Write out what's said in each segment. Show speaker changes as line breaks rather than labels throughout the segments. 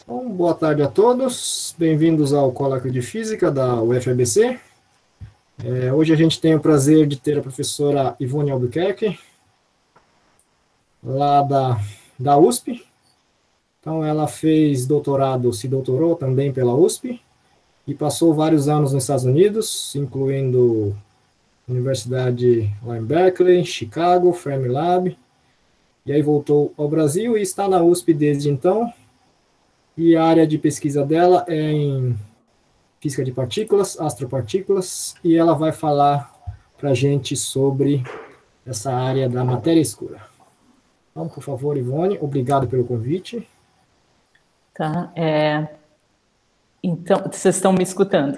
Bom, boa tarde a todos, bem-vindos ao Colóquio de Física da UFABC. Hoje a gente tem o prazer de ter a professora Ivone Albuquerque, lá da USP. Então, ela fez doutorado, se doutorou também pela USP, e passou vários anos nos Estados Unidos, incluindo Universidade lá em Berkeley, Chicago, Fermilab, e aí voltou ao Brasil e está na USP desde então. E a área de pesquisa dela é em física de partículas, astropartículas, e ela vai falar para a gente sobre essa área da matéria escura. Então, por favor, Ivone, obrigado pelo convite.
Tá, então, vocês estão me escutando?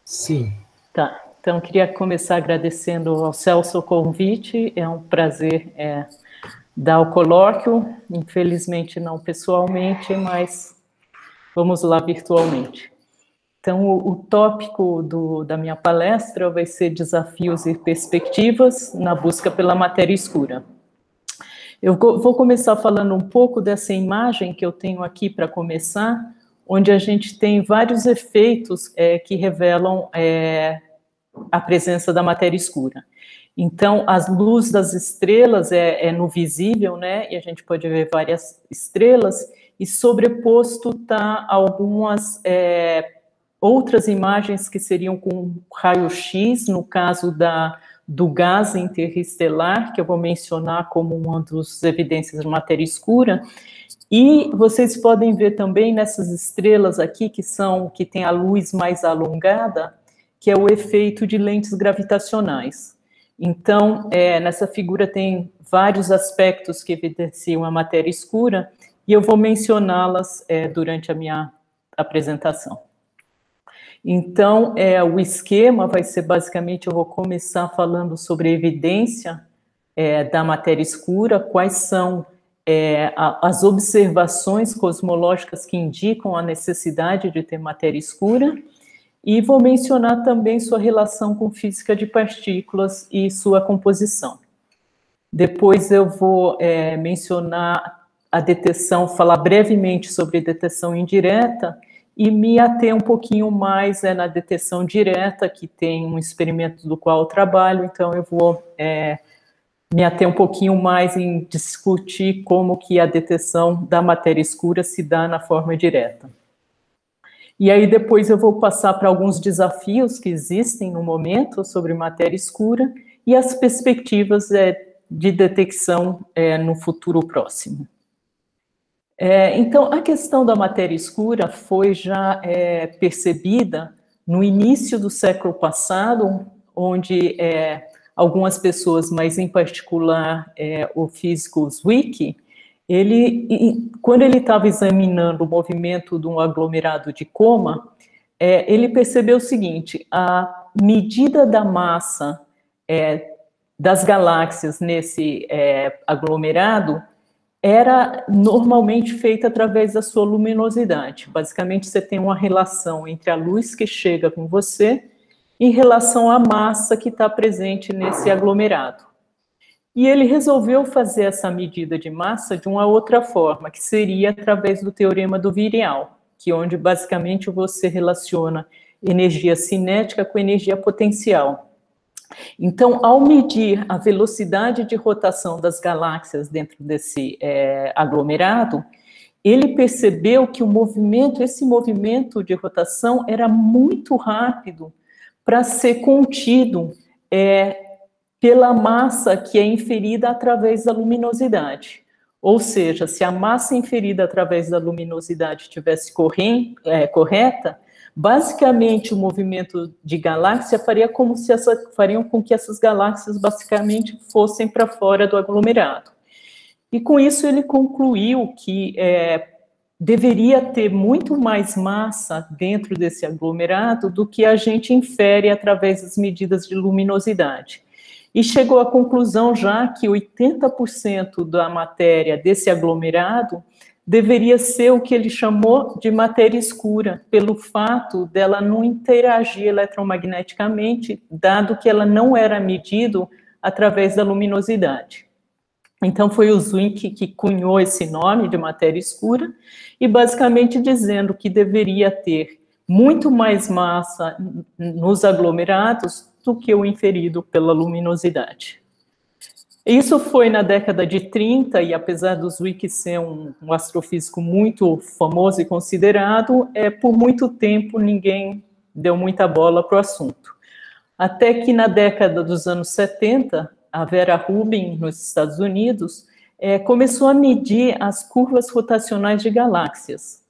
Sim.
Tá, então queria começar agradecendo ao Celso o convite, é um prazer dar o colóquio, infelizmente não pessoalmente, mas vamos lá virtualmente. Então, o tópico da minha palestra vai ser desafios e perspectivas na busca pela matéria escura. Eu vou começar falando um pouco dessa imagem que eu tenho aqui para começar, onde a gente tem vários efeitos que revelam a presença da matéria escura. Então, as luzes das estrelas no visível, né? E a gente pode ver várias estrelas, e sobreposto está algumas outras imagens que seriam com raio-x, no caso do gás interestelar, que eu vou mencionar como uma das evidências de matéria escura. E vocês podem ver também nessas estrelas aqui, que tem a luz mais alongada, que é o efeito de lentes gravitacionais. Então, nessa figura tem vários aspectos que evidenciam a matéria escura, e eu vou mencioná-las durante a minha apresentação. Então, o esquema vai ser basicamente, eu vou começar falando sobre a evidência da matéria escura, quais são as observações cosmológicas que indicam a necessidade de ter matéria escura, e vou mencionar também sua relação com física de partículas e sua composição. Depois eu vou mencionar a detecção, falar brevemente sobre detecção indireta, e me ater um pouquinho mais na detecção direta, que tem um experimento do qual eu trabalho, então eu vou me ater um pouquinho mais em discutir como que a detecção da matéria escura se dá na forma direta. E aí depois eu vou passar para alguns desafios que existem no momento sobre matéria escura e as perspectivas de detecção no futuro próximo. Então, a questão da matéria escura foi já percebida no início do século passado, onde algumas pessoas, mas em particular o físico Zwicky, quando ele estava examinando o movimento de um aglomerado de coma, ele percebeu o seguinte: a medida da massa das galáxias nesse aglomerado era normalmente feita através da sua luminosidade. Basicamente, você tem uma relação entre a luz que chega com você em relação à massa que está presente nesse aglomerado. E ele resolveu fazer essa medida de massa de uma outra forma, que seria através do teorema do virial, que onde basicamente você relaciona energia cinética com energia potencial. Então, ao medir a velocidade de rotação das galáxias dentro desse aglomerado, ele percebeu que esse movimento de rotação era muito rápido para ser contido pela massa que é inferida através da luminosidade. Ou seja, se a massa inferida através da luminosidade estivesse correta, basicamente o movimento de galáxia fariam com que essas galáxias basicamente fossem para fora do aglomerado. E com isso ele concluiu que deveria ter muito mais massa dentro desse aglomerado do que a gente infere através das medidas de luminosidade. E chegou à conclusão já que 80% da matéria desse aglomerado deveria ser o que ele chamou de matéria escura, pelo fato dela não interagir eletromagneticamente, dado que ela não era medido através da luminosidade. Então, foi o Zwick que cunhou esse nome de matéria escura, e basicamente dizendo que deveria ter muito mais massa nos aglomerados do que o inferido pela luminosidade. Isso foi na década de 30, e apesar do Zwick ser um astrofísico muito famoso e considerado, por muito tempo ninguém deu muita bola para o assunto. Até que na década dos anos 70, a Vera Rubin, nos Estados Unidos, começou a medir as curvas rotacionais de galáxias.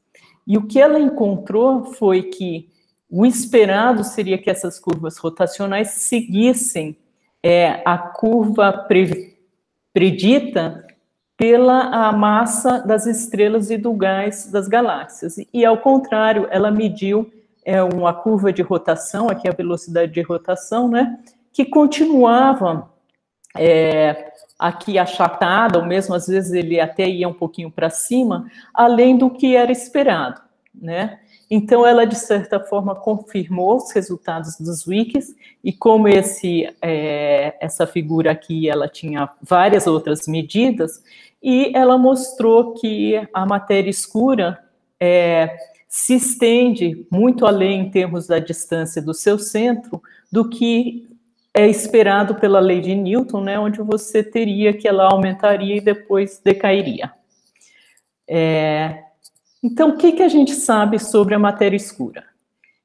E o que ela encontrou foi que o esperado seria que essas curvas rotacionais seguissem a curva predita pela a massa das estrelas e do gás das galáxias. E, ao contrário, ela mediu uma curva de rotação, aqui a velocidade de rotação, né, que continuava aqui achatada, ou mesmo às vezes ele até ia um pouquinho para cima, além do que era esperado, né? Então, ela, de certa forma, confirmou os resultados dos Zwicks, e como essa figura aqui, ela tinha várias outras medidas, e ela mostrou que a matéria escura se estende muito além, em termos da distância do seu centro, do que é esperado pela lei de Newton, né, onde você teria que ela aumentaria e depois decairia. Então, o que a gente sabe sobre a matéria escura?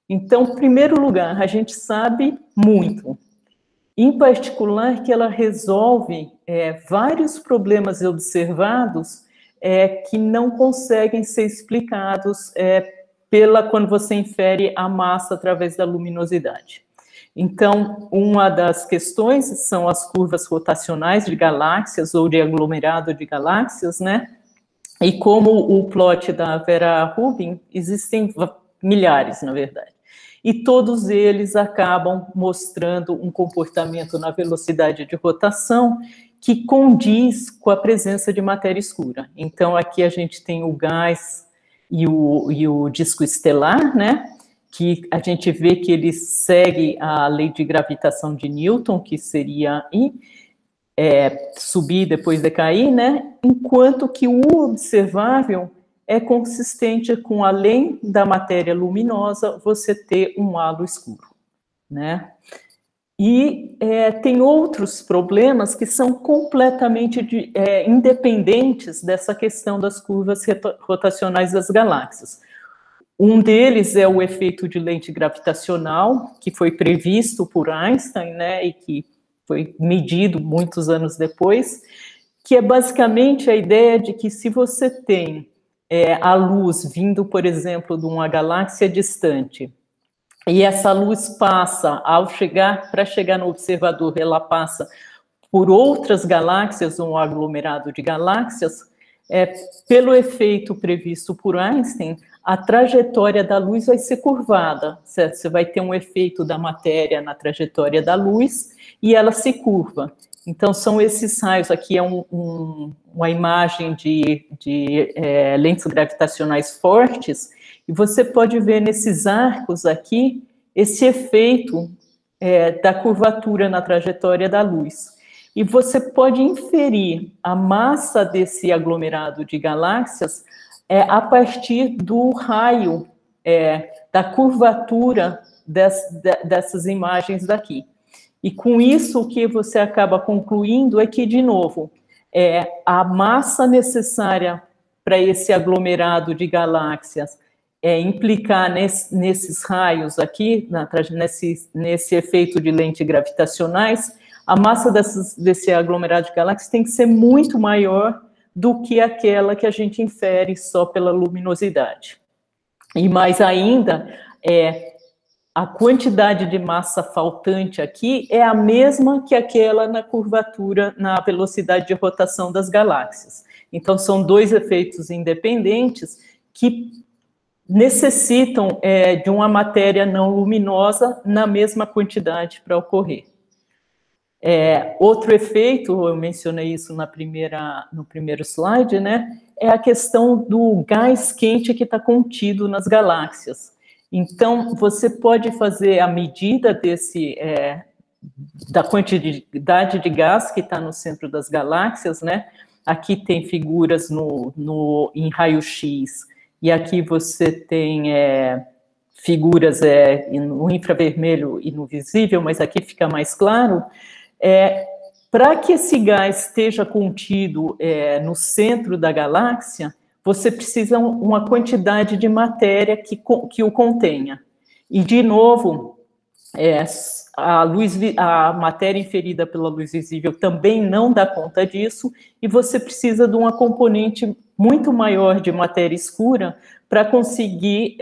Então, em primeiro lugar, a gente sabe muito. Em particular, que ela resolve vários problemas observados que não conseguem ser explicados quando você infere a massa através da luminosidade. Então, uma das questões são as curvas rotacionais de galáxias ou de aglomerado de galáxias, né? E como o plot da Vera Rubin, existem milhares, na verdade. E todos eles acabam mostrando um comportamento na velocidade de rotação que condiz com a presença de matéria escura. Então, aqui a gente tem o gás e o disco estelar, né? Que a gente vê que ele segue a lei de gravitação de Newton, que seria subir e depois decair, né? Enquanto que o observável é consistente com, além da matéria luminosa, você ter um halo escuro, né? E tem outros problemas que são completamente independentes dessa questão das curvas rotacionais das galáxias. Um deles é o efeito de lente gravitacional, que foi previsto por Einstein, né, e que foi medido muitos anos depois, que é basicamente a ideia de que se você tem a luz vindo, por exemplo, de uma galáxia distante, e essa luz passa, para chegar no observador, ela passa por outras galáxias, um aglomerado de galáxias, pelo efeito previsto por Einstein, a trajetória da luz vai ser curvada, certo? Você vai ter um efeito da matéria na trajetória da luz e ela se curva. Então, são esses raios, aqui uma imagem de lentes gravitacionais fortes, e você pode ver nesses arcos aqui esse efeito da curvatura na trajetória da luz. E você pode inferir a massa desse aglomerado de galáxias a partir do raio, da curvatura dessas imagens daqui. E com isso, o que você acaba concluindo é que, de novo, a massa necessária para esse aglomerado de galáxias implicar nesses raios aqui, nesse efeito de lente gravitacionais, a massa desse aglomerado de galáxias tem que ser muito maior do que aquela que a gente infere só pela luminosidade. E mais ainda, a quantidade de massa faltante aqui é a mesma que aquela na curvatura, na velocidade de rotação das galáxias. Então, são dois efeitos independentes que necessitam de uma matéria não luminosa na mesma quantidade para ocorrer. Outro efeito, eu mencionei isso no primeiro slide, né, é a questão do gás quente que está contido nas galáxias. Então, você pode fazer a medida da quantidade de gás que está no centro das galáxias, né? Aqui tem figuras em raio-x, e aqui você tem figuras no infravermelho e no visível, mas aqui fica mais claro. Para que esse gás esteja contido no centro da galáxia, você precisa uma quantidade de matéria que o contenha. E, de novo, a matéria inferida pela luz visível também não dá conta disso, e você precisa de uma componente muito maior de matéria escura para conseguir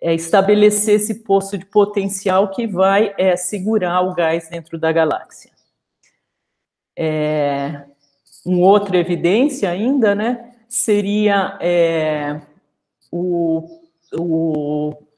estabelecer esse poço de potencial que vai segurar o gás dentro da galáxia. Uma outra evidência ainda, né, seria o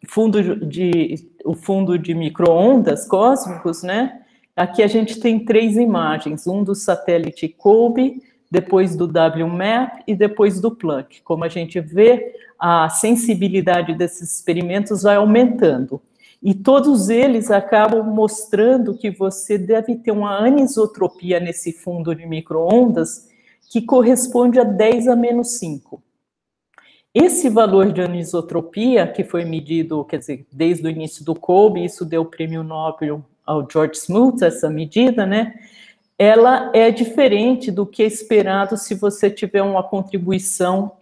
fundo de micro-ondas cósmicos, né? Aqui a gente tem 3 imagens, um do satélite COBE, depois do WMAP e depois do Planck. Como a gente vê, a sensibilidade desses experimentos vai aumentando. E todos eles acabam mostrando que você deve ter uma anisotropia nesse fundo de micro-ondas que corresponde a 10 a menos 5. Esse valor de anisotropia, que foi medido, quer dizer, desde o início do COBE, isso deu o prêmio Nobel ao George Smoot, essa medida, né? Ela é diferente do que é esperado se você tiver uma contribuição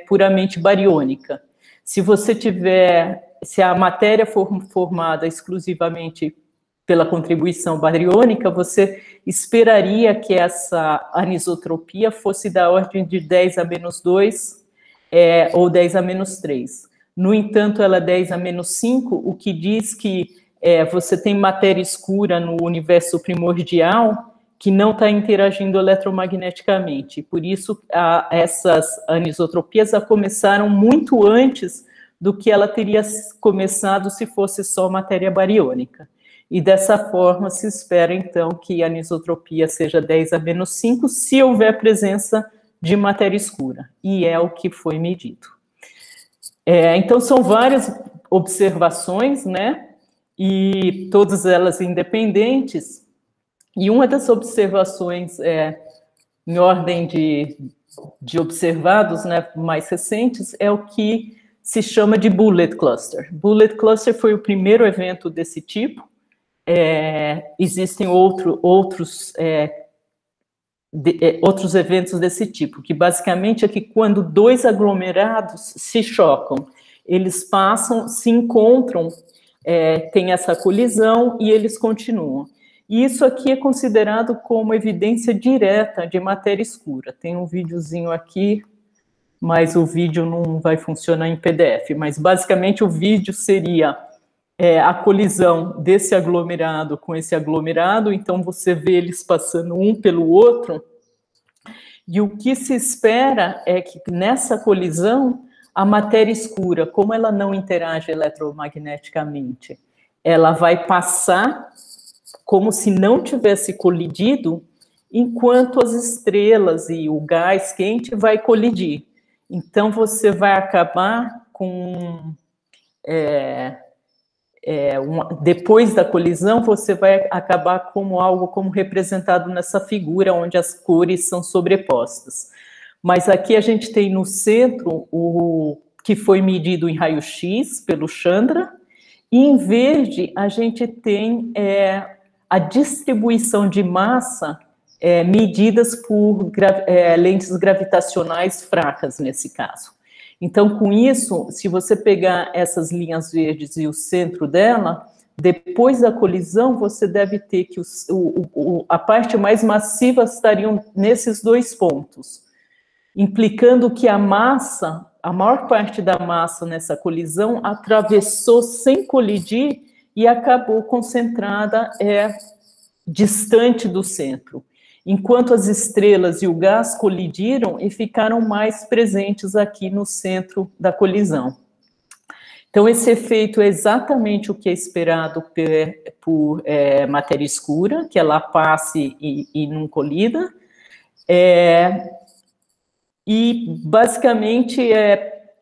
puramente bariônica. Se a matéria for formada exclusivamente pela contribuição bariônica, você esperaria que essa anisotropia fosse da ordem de 10 a menos 2, ou 10 a menos 3. No entanto, ela é 10 a menos 5, o que diz que você tem matéria escura no universo primordial que não está interagindo eletromagneticamente. Por isso, essas anisotropias começaram muito antes do que ela teria começado se fosse só matéria bariônica. E dessa forma, se espera, então, que a anisotropia seja 10 a menos 5, se houver presença de matéria escura, e é o que foi medido. Então, são várias observações, né, e todas elas independentes, e uma das observações em ordem de observados, né, mais recentes, é o que se chama de Bullet Cluster. Bullet Cluster foi o primeiro evento desse tipo. Existem outros eventos desse tipo, que basicamente é que quando 2 aglomerados se chocam, eles passam, se encontram, tem essa colisão e eles continuam. E isso aqui é considerado como evidência direta de matéria escura. Tem um videozinho aqui, mas o vídeo não vai funcionar em PDF, mas basicamente o vídeo seria a colisão desse aglomerado com esse aglomerado, então você vê eles passando um pelo outro, e o que se espera é que nessa colisão, a matéria escura, como ela não interage eletromagneticamente, ela vai passar como se não tivesse colidido, enquanto as estrelas e o gás quente vai colidir. Então, você vai acabar com... depois da colisão, você vai acabar como algo como representado nessa figura, onde as cores são sobrepostas. Mas aqui a gente tem no centro o que foi medido em raio-x pelo Chandra, e em verde a gente tem a distribuição de massa medidas por lentes gravitacionais fracas, nesse caso. Então, com isso, se você pegar essas linhas verdes e o centro dela, depois da colisão, você deve ter que a parte mais massiva estariam nesses 2 pontos, implicando que a maior parte da massa nessa colisão atravessou sem colidir e acabou concentrada distante do centro, enquanto as estrelas e o gás colidiram e ficaram mais presentes aqui no centro da colisão. Então, esse efeito é exatamente o que é esperado por matéria escura, que ela passe e não colida. E, basicamente,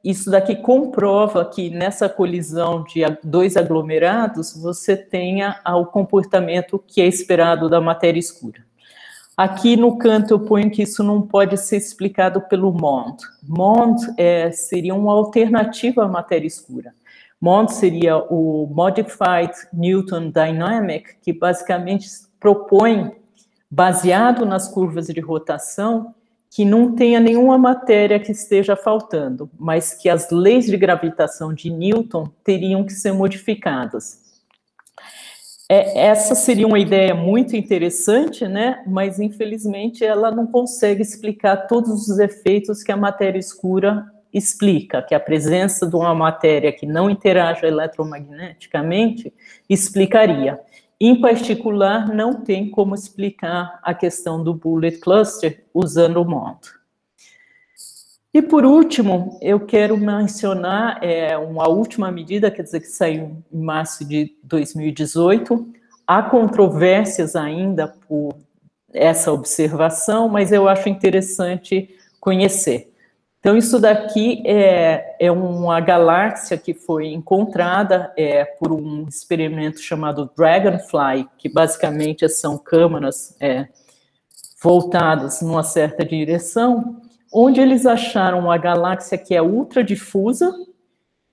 isso daqui comprova que nessa colisão de dois aglomerados você tenha o comportamento que é esperado da matéria escura. Aqui no canto eu ponho que isso não pode ser explicado pelo MOND. MOND seria uma alternativa à matéria escura. MOND seria o Modified Newton Dynamic, que basicamente propõe, baseado nas curvas de rotação, que não tenha nenhuma matéria que esteja faltando, mas que as leis de gravitação de Newton teriam que ser modificadas. Essa seria uma ideia muito interessante, né? Mas infelizmente ela não consegue explicar todos os efeitos que a matéria escura explica, que a presença de uma matéria que não interage eletromagneticamente explicaria. Em particular, não tem como explicar a questão do bullet cluster usando o MOND. E, por último, eu quero mencionar uma última medida, quer dizer, que saiu em março de 2018. Há controvérsias ainda por essa observação, mas eu acho interessante conhecer. Então, isso daqui é uma galáxia que foi encontrada por um experimento chamado Dragonfly, que basicamente são câmaras voltadas numa certa direção, onde eles acharam uma galáxia que é ultradifusa.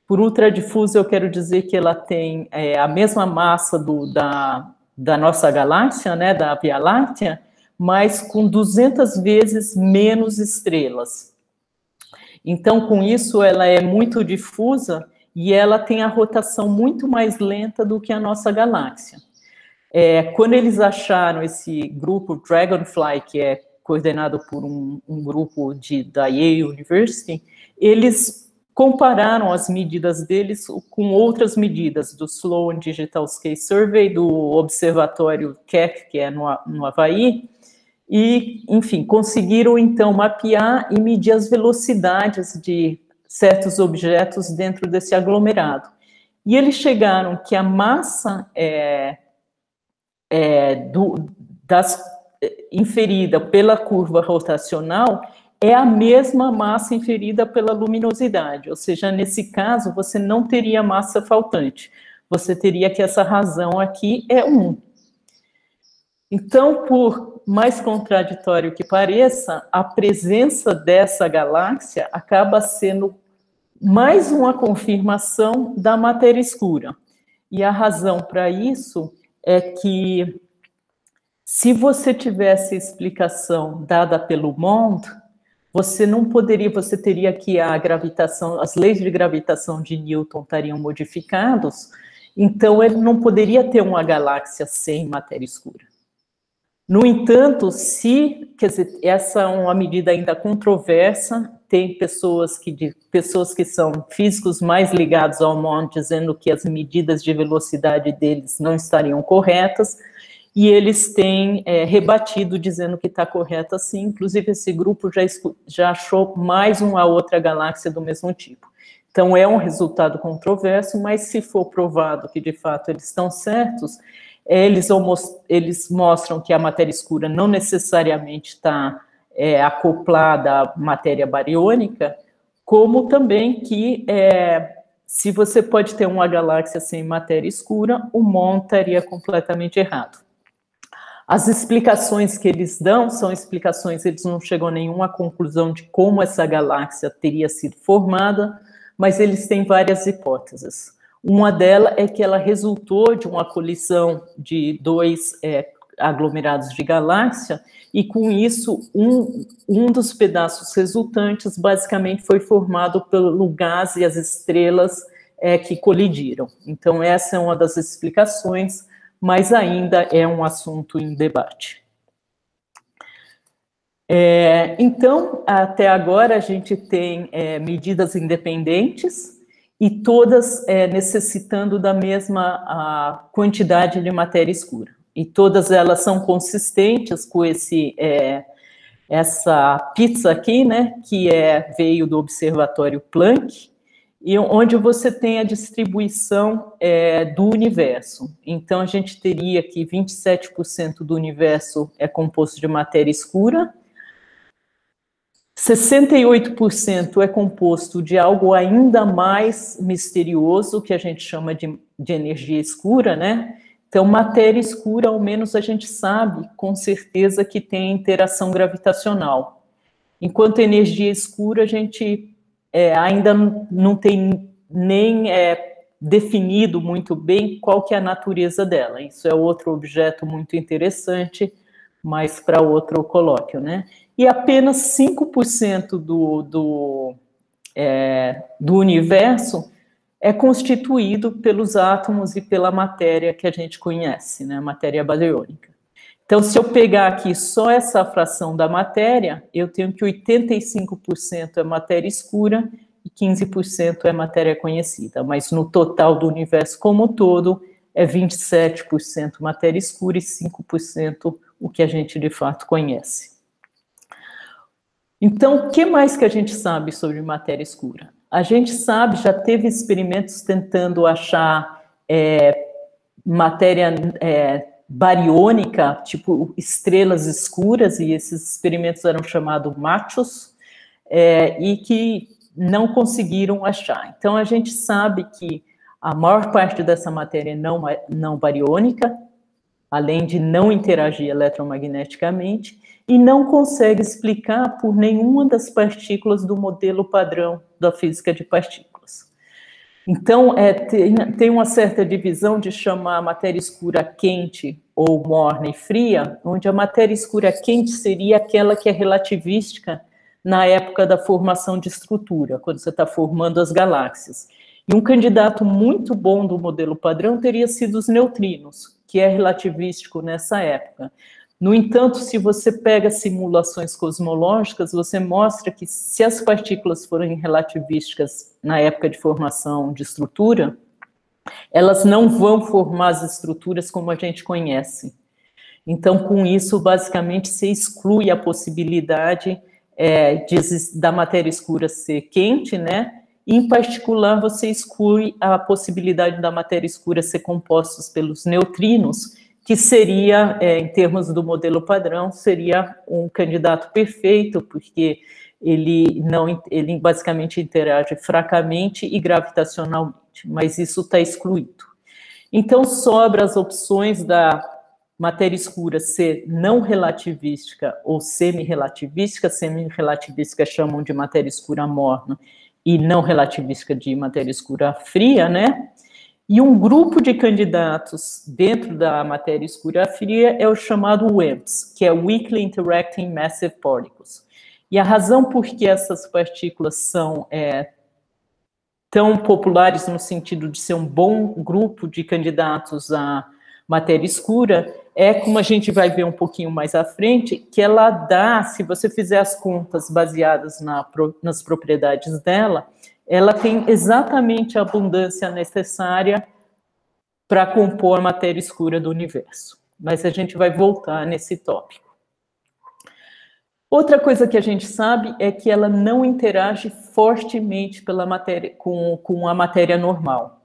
Por ultradifusa, eu quero dizer que ela tem a mesma massa da nossa galáxia, né, da Via Láctea, mas com 200 vezes menos estrelas. Então, com isso, ela é muito difusa e ela tem a rotação muito mais lenta do que a nossa galáxia. Quando eles acharam esse grupo Dragonfly, que é coordenado por um grupo da Yale University, eles compararam as medidas deles com outras medidas do Sloan Digital Scale Survey, do Observatório Keck, que é no Havaí, e, enfim, conseguiram, então, mapear e medir as velocidades de certos objetos dentro desse aglomerado. E eles chegaram que a massa inferida pela curva rotacional é a mesma massa inferida pela luminosidade, ou seja, nesse caso, você não teria massa faltante, você teria que essa razão aqui é 1. Então, por mais contraditório que pareça, a presença dessa galáxia acaba sendo mais uma confirmação da matéria escura. E a razão para isso é que, se você tivesse a explicação dada pelo MOND, você não poderia, você teria que a gravitação, as leis de gravitação de Newton estariam modificadas, então ele não poderia ter uma galáxia sem matéria escura. No entanto, quer dizer, essa é uma medida ainda controversa, tem pessoas que são físicos mais ligados ao MOND dizendo que as medidas de velocidade deles não estariam corretas, e eles têm rebatido dizendo que está correta sim, inclusive esse grupo já achou mais uma outra galáxia do mesmo tipo. Então é um resultado controverso, mas se for provado que de fato eles estão certos, eles mostram que a matéria escura não necessariamente está acoplada à matéria bariônica, como também que se você pode ter uma galáxia sem matéria escura, o MOND estaria completamente errado. As explicações que eles dão são explicações, eles não chegam a nenhuma conclusão de como essa galáxia teria sido formada, mas eles têm várias hipóteses. Uma delas é que ela resultou de uma colisão de dois aglomerados de galáxia, e com isso, um dos pedaços resultantes basicamente foi formado pelo gás e as estrelas que colidiram. Então, essa é uma das explicações, mas ainda é um assunto em debate. Então, até agora, a gente tem medidas independentes, e todas necessitando da mesma quantidade de matéria escura. E todas elas são consistentes com essa pizza aqui, né, que veio do Observatório Planck, e onde você tem a distribuição do universo. Então, a gente teria que 27% do universo é composto de matéria escura, 68% é composto de algo ainda mais misterioso, que a gente chama de energia escura, né? Então, matéria escura, ao menos a gente sabe com certeza que tem interação gravitacional. Enquanto energia escura, a gente ainda não tem nem definido muito bem qual que é a natureza dela. Isso é outro objeto muito interessante, mas para outro colóquio, né? E apenas 5% do universo é constituído pelos átomos e pela matéria que a gente conhece, né? Matéria bariônica. Então, se eu pegar aqui só essa fração da matéria, eu tenho que 85% é matéria escura e 15% é matéria conhecida, mas no total do universo como um todo, é 27% matéria escura e 5% o que a gente de fato conhece. Então, o que mais que a gente sabe sobre matéria escura? A gente sabe, já teve experimentos tentando achar matéria bariônica, tipo estrelas escuras, e esses experimentos eram chamados MACHOS, e que não conseguiram achar. Então, a gente sabe que a maior parte dessa matéria é não bariônica, além de não interagir eletromagneticamente, e não consegue explicar por nenhuma das partículas do modelo padrão da física de partículas. Então, tem uma certa divisão de chamar a matéria escura quente ou morna e fria, onde a matéria escura quente seria aquela que é relativística na época da formação de estrutura, quando você está formando as galáxias. E um candidato muito bom do modelo padrão teria sido os neutrinos, que é relativístico nessa época. No entanto, se você pega simulações cosmológicas, você mostra que se as partículas forem relativísticas na época de formação de estrutura, elas não vão formar as estruturas como a gente conhece. Então, com isso, basicamente, se exclui a possibilidade da matéria escura ser quente, né? E, em particular, você exclui a possibilidade da matéria escura ser composta pelos neutrinos, que seria, em termos do modelo padrão, seria um candidato perfeito, porque ele basicamente interage fracamente e gravitacionalmente, mas isso está excluído. Então, sobra as opções da matéria escura ser não relativística ou semi-relativística. Semi-relativística chamam de matéria escura morna e não relativística de matéria escura fria, né? E um grupo de candidatos dentro da matéria escura fria é o chamado WIMPs, que é Weakly Interacting Massive Particles. E a razão por que essas partículas são tão populares no sentido de ser um bom grupo de candidatos à matéria escura é, como a gente vai ver um pouquinho mais à frente, que ela dá, se você fizer as contas baseadas nas propriedades dela, ela tem exatamente a abundância necessária para compor a matéria escura do universo. Mas a gente vai voltar nesse tópico. Outra coisa que a gente sabe é que ela não interage fortemente com a matéria normal.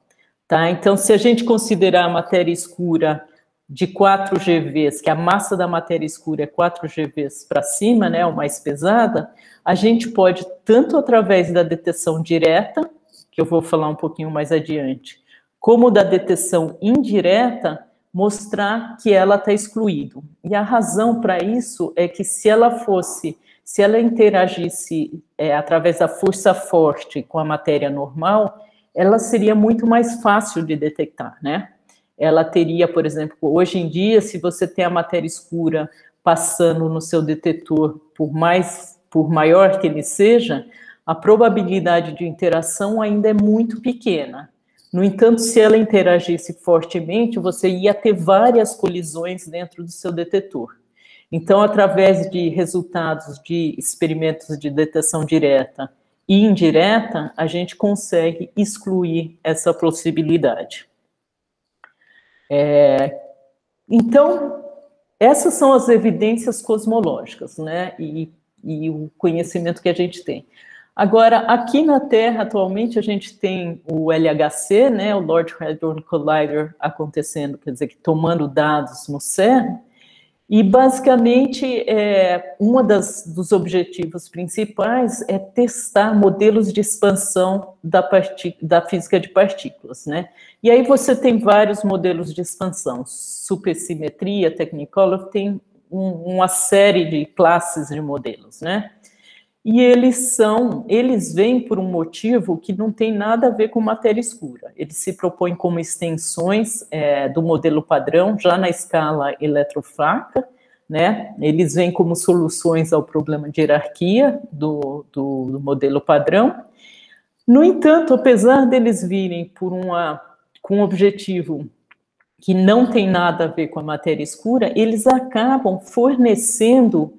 Tá? Então, se a gente considerar a matéria escura de 4 GeVs, que a massa da matéria escura é 4 GeVs para cima, né, ou mais pesada, a gente pode, tanto através da detecção direta, que eu vou falar um pouquinho mais adiante, como da detecção indireta, mostrar que ela está excluída. E a razão para isso é que se ela interagisse através da força forte com a matéria normal, ela seria muito mais fácil de detectar, né? Ela teria, por exemplo, hoje em dia, se você tem a matéria escura passando no seu detetor, por maior que ele seja, a probabilidade de interação ainda é muito pequena. No entanto, se ela interagisse fortemente, você ia ter várias colisões dentro do seu detetor. Então, através de resultados de experimentos de detecção direta e indireta, a gente consegue excluir essa possibilidade. Então, essas são as evidências cosmológicas, né? E o conhecimento que a gente tem. Agora, aqui na Terra, atualmente, a gente tem o LHC, né, o Large Hadron Collider, acontecendo, quer dizer, tomando dados no CERN, E, basicamente, um dos objetivos principais é testar modelos de expansão da física de partículas, né? E aí você tem vários modelos de expansão, supersimetria, Technicolor, tem uma série de classes de modelos, né? E eles vêm por um motivo que não tem nada a ver com matéria escura. Eles se propõem como extensões do modelo padrão, já na escala eletrofraca, né? Eles vêm como soluções ao problema de hierarquia do modelo padrão. No entanto, apesar deles virem com um objetivo que não tem nada a ver com a matéria escura, eles acabam fornecendo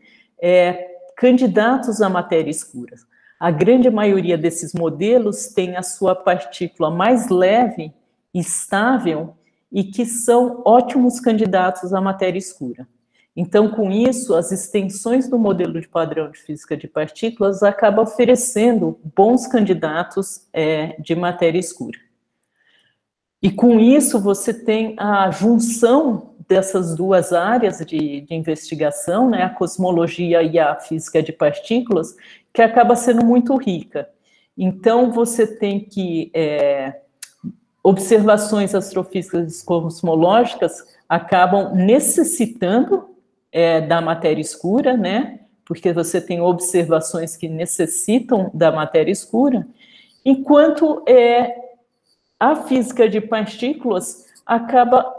candidatos à matéria escura. A grande maioria desses modelos tem a sua partícula mais leve, estável, e que são ótimos candidatos à matéria escura. Então, com isso, as extensões do modelo de padrão de física de partículas acabam oferecendo bons candidatos de matéria escura. E com isso, você tem a junção dessas duas áreas de investigação, né, a cosmologia e a física de partículas, que acaba sendo muito rica. Então, você tem que observações astrofísicas cosmológicas acabam necessitando da matéria escura, né, porque você tem observações que necessitam da matéria escura, enquanto a física de partículas acaba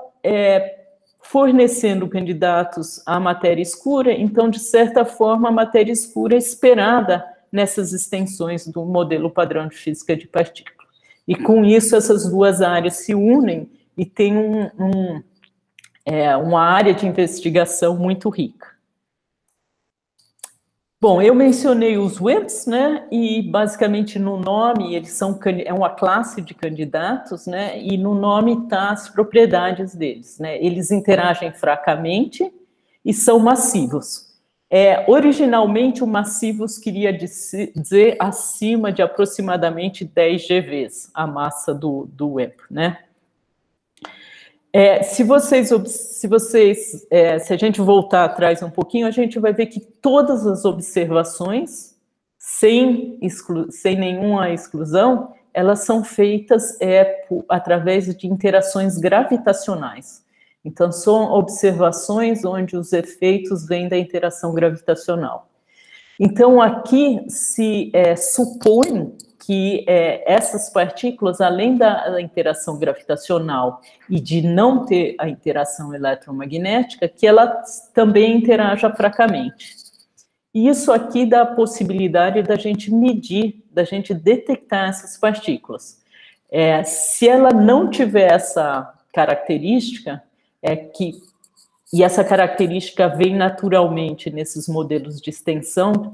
fornecendo candidatos à matéria escura, então, de certa forma, a matéria escura é esperada nessas extensões do modelo padrão de física de partículas. E, com isso, essas duas áreas se unem e tem uma área de investigação muito rica. Bom, eu mencionei os WIMPs, né, e basicamente no nome eles é uma classe de candidatos, né, e no nome está as propriedades deles, né, eles interagem fracamente e são massivos. Originalmente o massivos queria dizer acima de aproximadamente 10 GeVs, a massa do WIMP, né. Se a gente voltar atrás um pouquinho, a gente vai ver que todas as observações, sem nenhuma exclusão, elas são feitas através de interações gravitacionais. Então, são observações onde os efeitos vêm da interação gravitacional. Então, aqui se supõe que essas partículas, além da interação gravitacional e de não ter a interação eletromagnética, que ela também interaja fracamente. E isso aqui dá a possibilidade da gente medir, da gente detectar essas partículas. Se ela não tiver essa característica, e essa característica vem naturalmente nesses modelos de extensão,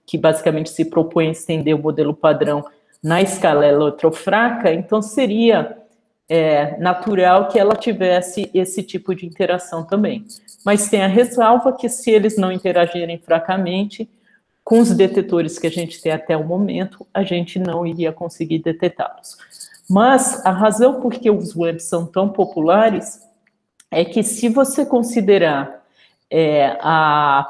que basicamente se propõe a estender o modelo padrão na escala eletrofraca, então seria natural que ela tivesse esse tipo de interação também. Mas tem a ressalva que se eles não interagirem fracamente, com os detetores que a gente tem até o momento, a gente não iria conseguir detectá-los. Mas a razão por que os WIMPs são tão populares é que se você considerar a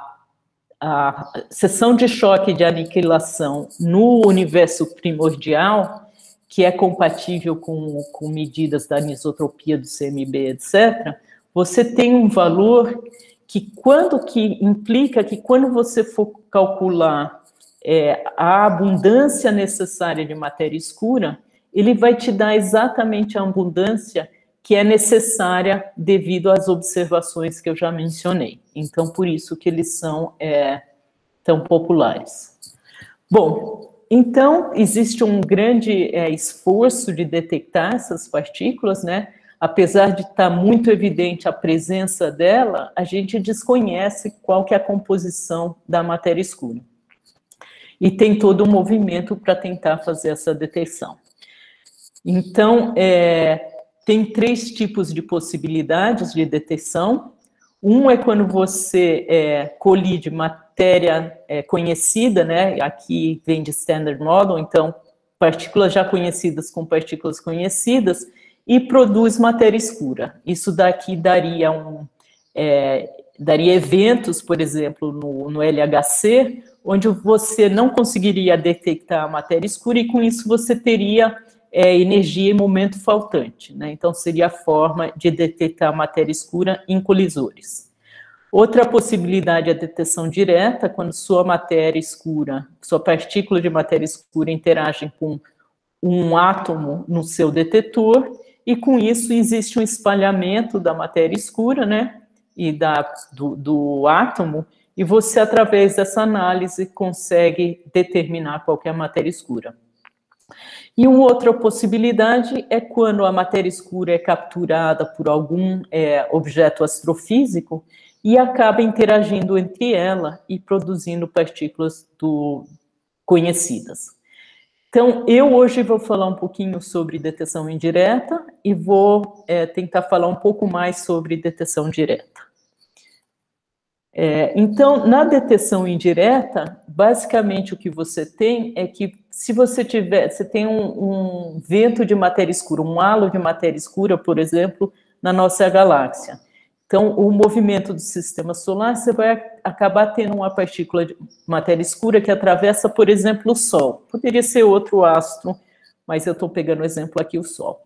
seção de choque de aniquilação no universo primordial, que é compatível com medidas da anisotropia do CMB, etc., você tem um valor que implica que quando você for calcular a abundância necessária de matéria escura, ele vai te dar exatamente a abundância que é necessária devido às observações que eu já mencionei. Então, por isso que eles são tão populares. Bom, então, existe um grande esforço de detectar essas partículas, né? Apesar de estar muito evidente a presença dela, a gente desconhece qual que é a composição da matéria escura. E tem todo um movimento para tentar fazer essa detecção. Então, tem 3 tipos de possibilidades de detecção. Um é quando você colide matéria conhecida, né? Aqui vem de Standard Model, então, partículas já conhecidas com partículas conhecidas, e produz matéria escura. Isso daqui daria daria eventos, por exemplo, no LHC, onde você não conseguiria detectar a matéria escura e, com isso, você teria energia em momento faltante, né? Então, seria a forma de detectar a matéria escura em colisores. Outra possibilidade é a detecção direta, quando sua matéria escura, sua partícula de matéria escura interage com um átomo no seu detetor, e com isso existe um espalhamento da matéria escura, né, e do átomo, e você, através dessa análise, consegue determinar qual que é a matéria escura. E uma outra possibilidade é quando a matéria escura é capturada por algum objeto astrofísico e acaba interagindo entre ela e produzindo partículas conhecidas. Então, eu hoje vou falar um pouquinho sobre detecção indireta e vou tentar falar um pouco mais sobre detecção direta. Então, na detecção indireta, basicamente o que você tem é que, se você tem um vento de matéria escura, um halo de matéria escura, por exemplo, na nossa galáxia. Então, o movimento do sistema solar, você vai acabar tendo uma partícula de matéria escura que atravessa, por exemplo, o Sol. Poderia ser outro astro, mas eu estou pegando o exemplo aqui, o Sol.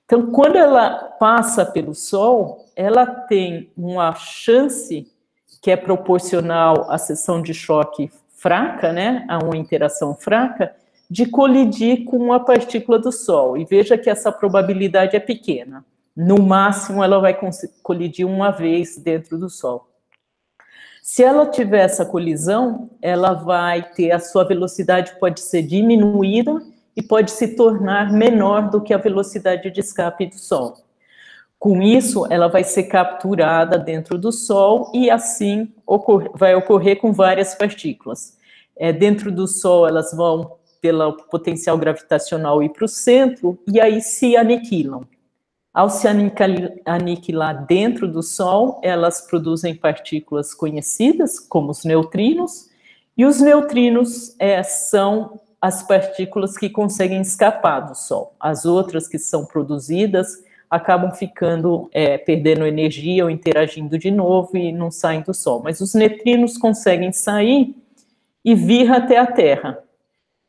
Então, quando ela passa pelo Sol, ela tem uma chance que é proporcional à seção de choque fraca, né, a uma interação fraca, de colidir com uma partícula do Sol. E veja que essa probabilidade é pequena. No máximo, ela vai colidir uma vez dentro do Sol. Se ela tiver essa colisão, ela vai ter, a sua velocidade pode ser diminuída e pode se tornar menor do que a velocidade de escape do Sol. Com isso, ela vai ser capturada dentro do Sol e, assim, vai ocorrer com várias partículas. Dentro do Sol, elas vão, pelo potencial gravitacional, ir para o centro e aí se aniquilam. Ao se aniquilar dentro do Sol, elas produzem partículas conhecidas, como os neutrinos, e os neutrinos são as partículas que conseguem escapar do Sol. As outras que são produzidas acabam ficando, perdendo energia ou interagindo de novo e não saem do Sol. Mas os neutrinos conseguem sair e vir até a Terra.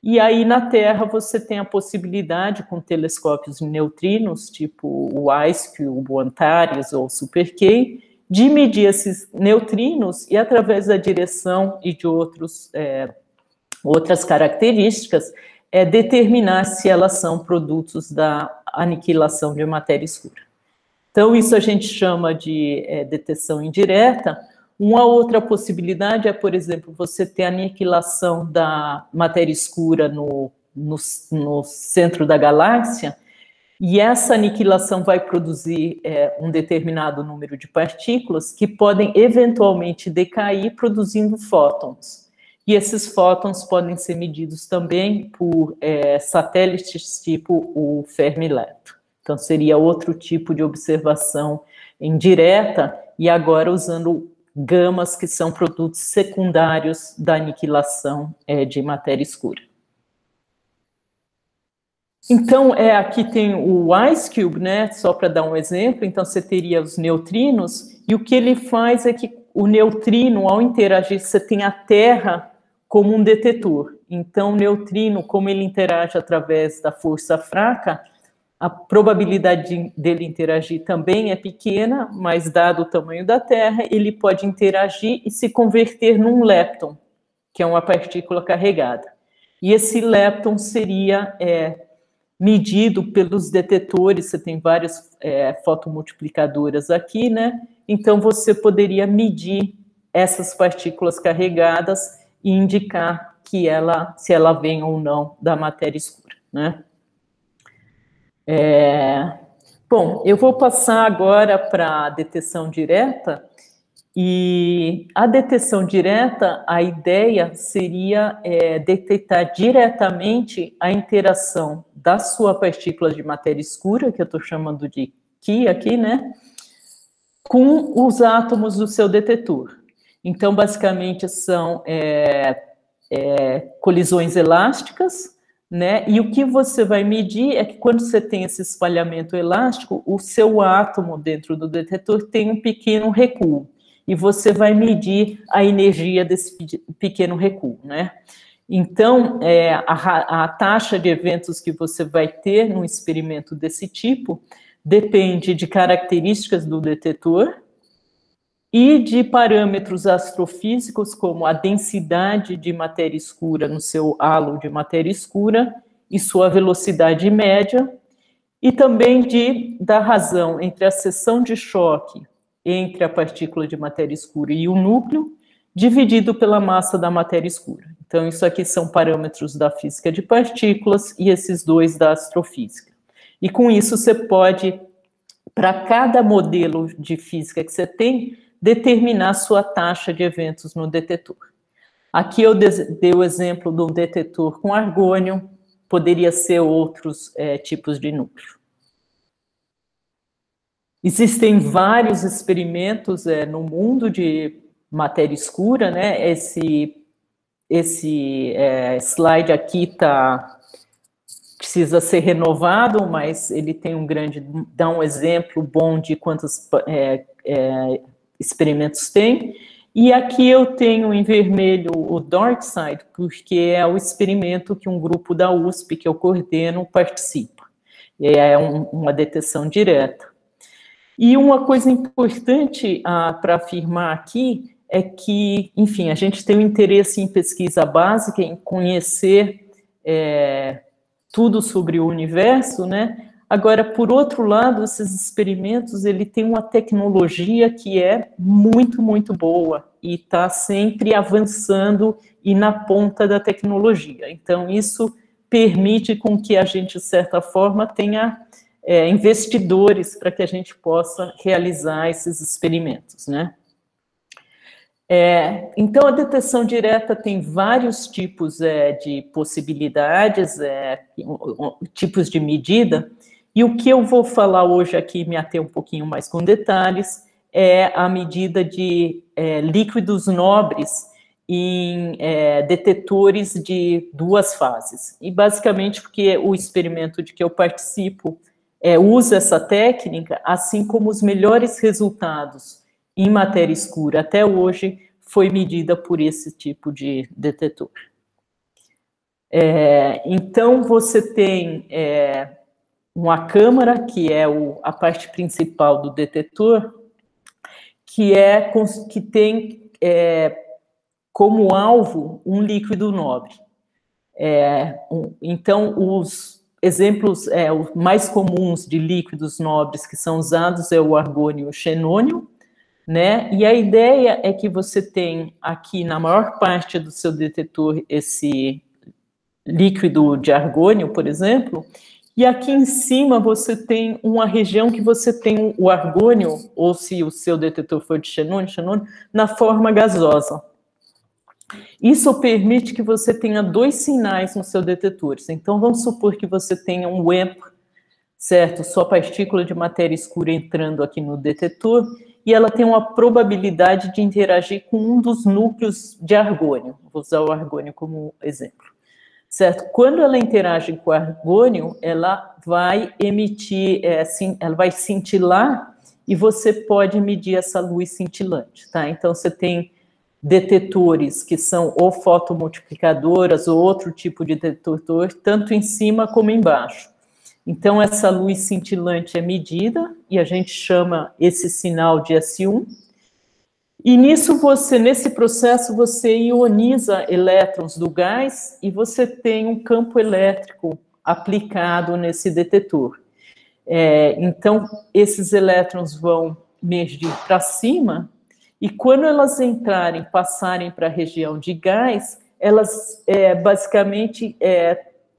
E aí, na Terra, você tem a possibilidade, com telescópios de neutrinos, tipo o ICE, o Antares ou o Super-K, de medir esses neutrinos e, através da direção e de outras características, determinar se elas são produtos da aniquilação de matéria escura. Então, isso a gente chama de detecção indireta. Uma outra possibilidade é, por exemplo, você ter aniquilação da matéria escura no centro da galáxia, e essa aniquilação vai produzir um determinado número de partículas que podem eventualmente decair produzindo fótons. E esses fótons podem ser medidos também por satélites tipo o Fermilab. Então, seria outro tipo de observação indireta, e agora usando gamas que são produtos secundários da aniquilação de matéria escura. Então, aqui tem o IceCube, né, só para dar um exemplo. Então, você teria os neutrinos, e o que ele faz é que o neutrino, ao interagir, você tem a Terra como um detetor. Então, o neutrino, como ele interage através da força fraca, a probabilidade dele interagir também é pequena, mas dado o tamanho da Terra, ele pode interagir e se converter num lepton, que é uma partícula carregada. E esse lepton seria medido pelos detetores. Você tem várias fotomultiplicadoras aqui, né? Então, você poderia medir essas partículas carregadas e indicar que se ela vem ou não da matéria escura, né? Bom, eu vou passar agora para a detecção direta, e a detecção direta, a ideia seria detectar diretamente a interação da sua partícula de matéria escura, que eu estou chamando de Ki aqui, né, com os átomos do seu detetor. Então, basicamente, são colisões elásticas, né? E o que você vai medir é que, quando você tem esse espalhamento elástico, o seu átomo dentro do detetor tem um pequeno recuo. e você vai medir a energia desse pequeno recuo, né? Então, a taxa de eventos que você vai ter num experimento desse tipo depende de características do detetor e de parâmetros astrofísicos, como a densidade de matéria escura no seu halo de matéria escura e sua velocidade média, e também da razão entre a seção de choque entre a partícula de matéria escura e o núcleo, dividido pela massa da matéria escura. Então, isso aqui são parâmetros da física de partículas e esses dois da astrofísica. E com isso você pode, para cada modelo de física que você tem, determinar a sua taxa de eventos no detetor. Aqui eu dei o exemplo de um detetor com argônio, poderia ser outros tipos de núcleo. Existem vários experimentos no mundo de matéria escura, né? Esse slide aqui precisa ser renovado, mas ele tem dá um exemplo bom de quantos experimentos tem. E aqui eu tenho em vermelho o DarkSide, porque é o experimento que um grupo da USP, que eu coordeno, participa. É uma detecção direta. E uma coisa importante para afirmar aqui é que, enfim, a gente tem um interesse em pesquisa básica, em conhecer tudo sobre o universo, né? Agora, por outro lado, esses experimentos, ele tem uma tecnologia que é muito, muito boa e está sempre avançando e na ponta da tecnologia. Então, isso permite com que a gente, de certa forma, tenha investidores para que a gente possa realizar esses experimentos, né? Então, a detecção direta tem vários tipos de possibilidades, tipos de medida, e o que eu vou falar hoje aqui, me ater um pouquinho mais com detalhes, é a medida de líquidos nobres em detetores de duas fases. E, basicamente, porque o experimento de que eu participo usa essa técnica, assim como os melhores resultados em matéria escura até hoje foi medida por esse tipo de detetor. Então, você tem uma câmara, que é a parte principal do detetor, que tem como alvo um líquido nobre. Então, os exemplos mais comuns de líquidos nobres que são usados é o argônio e o xenônio, né? E a ideia é que você tem aqui, na maior parte do seu detetor, esse líquido de argônio, por exemplo, e aqui em cima você tem uma região que você tem o argônio, ou se o seu detetor for de xenônio, na forma gasosa. Isso permite que você tenha dois sinais nos seus detetores. Então, vamos supor que você tenha um WAMP, certo? Sua partícula de matéria escura entrando aqui no detetor, e ela tem uma probabilidade de interagir com um dos núcleos de argônio. Vou usar o argônio como exemplo, certo? Quando ela interage com o argônio, ela vai emitir, ela vai cintilar, e você pode medir essa luz cintilante, tá? Então, você tem detetores que são ou fotomultiplicadoras ou outro tipo de detetor, tanto em cima como embaixo. Então, essa luz cintilante é medida e a gente chama esse sinal de S1. E nesse processo, você ioniza elétrons do gás e você tem um campo elétrico aplicado nesse detetor. Então, esses elétrons vão medir para cima e quando elas passarem para a região de gás, elas basicamente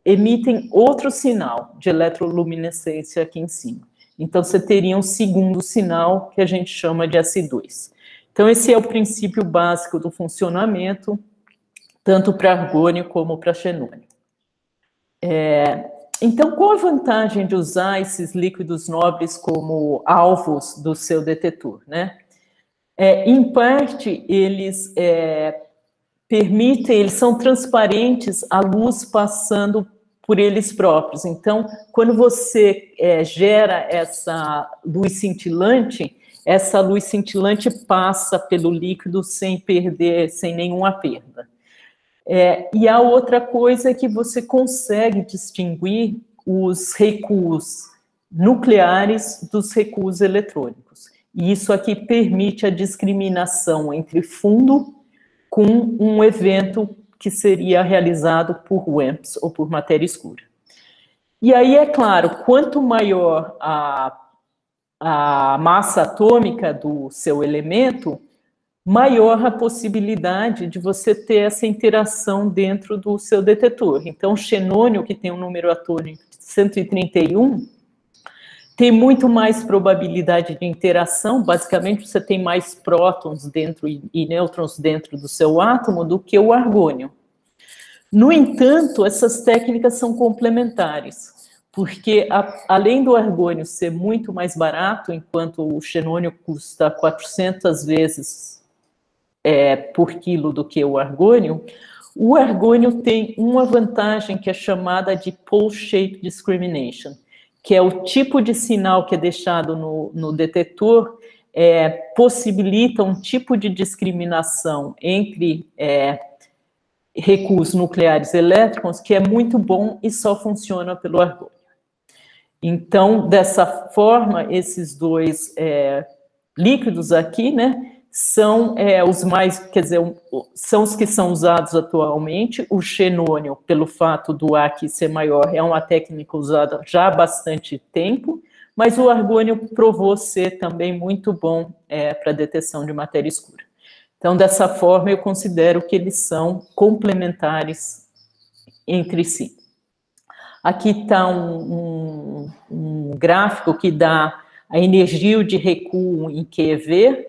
emitem outro sinal de eletroluminescência aqui em cima. Então, você teria um segundo sinal que a gente chama de S2. Então, esse é o princípio básico do funcionamento, tanto para argônio como para xenônio. Então, qual a vantagem de usar esses líquidos nobres como alvos do seu detetor, né? Em parte, eles eles são transparentes à luz passando por eles próprios. Então, quando você gera essa luz cintilante, essa luz cintilante passa pelo líquido sem perder, sem nenhuma perda. E a outra coisa é que você consegue distinguir os recuos nucleares dos recuos eletrônicos. E isso aqui permite a discriminação entre fundo com um evento que seria realizado por WAMPs, ou por matéria escura. E aí, é claro, quanto maior a massa atômica do seu elemento, maior a possibilidade de você ter essa interação dentro do seu detetor. Então, o xenônio, que tem um número atômico de 131, tem muito mais probabilidade de interação, basicamente você tem mais prótons dentro e nêutrons dentro do seu átomo do que o argônio. No entanto, essas técnicas são complementares, porque além do argônio ser muito mais barato, enquanto o xenônio custa 400 vezes por quilo do que o argônio tem uma vantagem que é chamada de pole shape discrimination, que é o tipo de sinal que é deixado no detetor, possibilita um tipo de discriminação entre recuos nucleares elétrons que é muito bom e só funciona pelo argônio. Então, dessa forma, esses dois líquidos aqui, né, são os mais, quer dizer, são os que são usados atualmente. O xenônio, pelo fato do A aqui ser maior, é uma técnica usada já há bastante tempo, mas o argônio provou ser também muito bom para detecção de matéria escura. Então, dessa forma, eu considero que eles são complementares entre si. Aqui está um gráfico que dá a energia de recuo em QeV.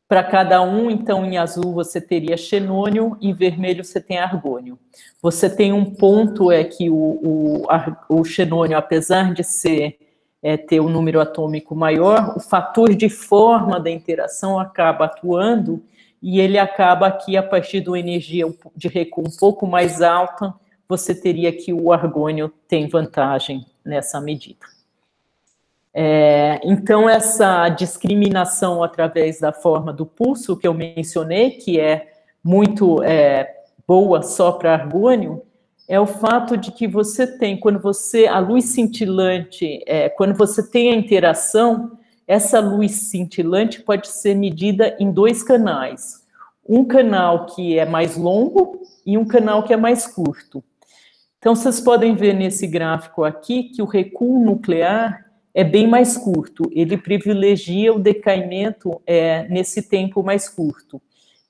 Para cada um, então, em azul você teria xenônio, em vermelho você tem argônio. Você tem um ponto que o xenônio, apesar de ter um número atômico maior, o fator de forma da interação acaba atuando e ele acaba aqui, a partir de uma energia de recuo um pouco mais alta, você teria que o argônio tem vantagem nessa medida. Então, essa discriminação através da forma do pulso que eu mencionei, que é muito boa só para argônio, é o fato de que você tem, a luz cintilante, quando você tem a interação, essa luz cintilante pode ser medida em dois canais. Um canal que é mais longo e um canal que é mais curto. Então, vocês podem ver nesse gráfico aqui que o recuo nuclear é bem mais curto, ele privilegia o decaimento nesse tempo mais curto,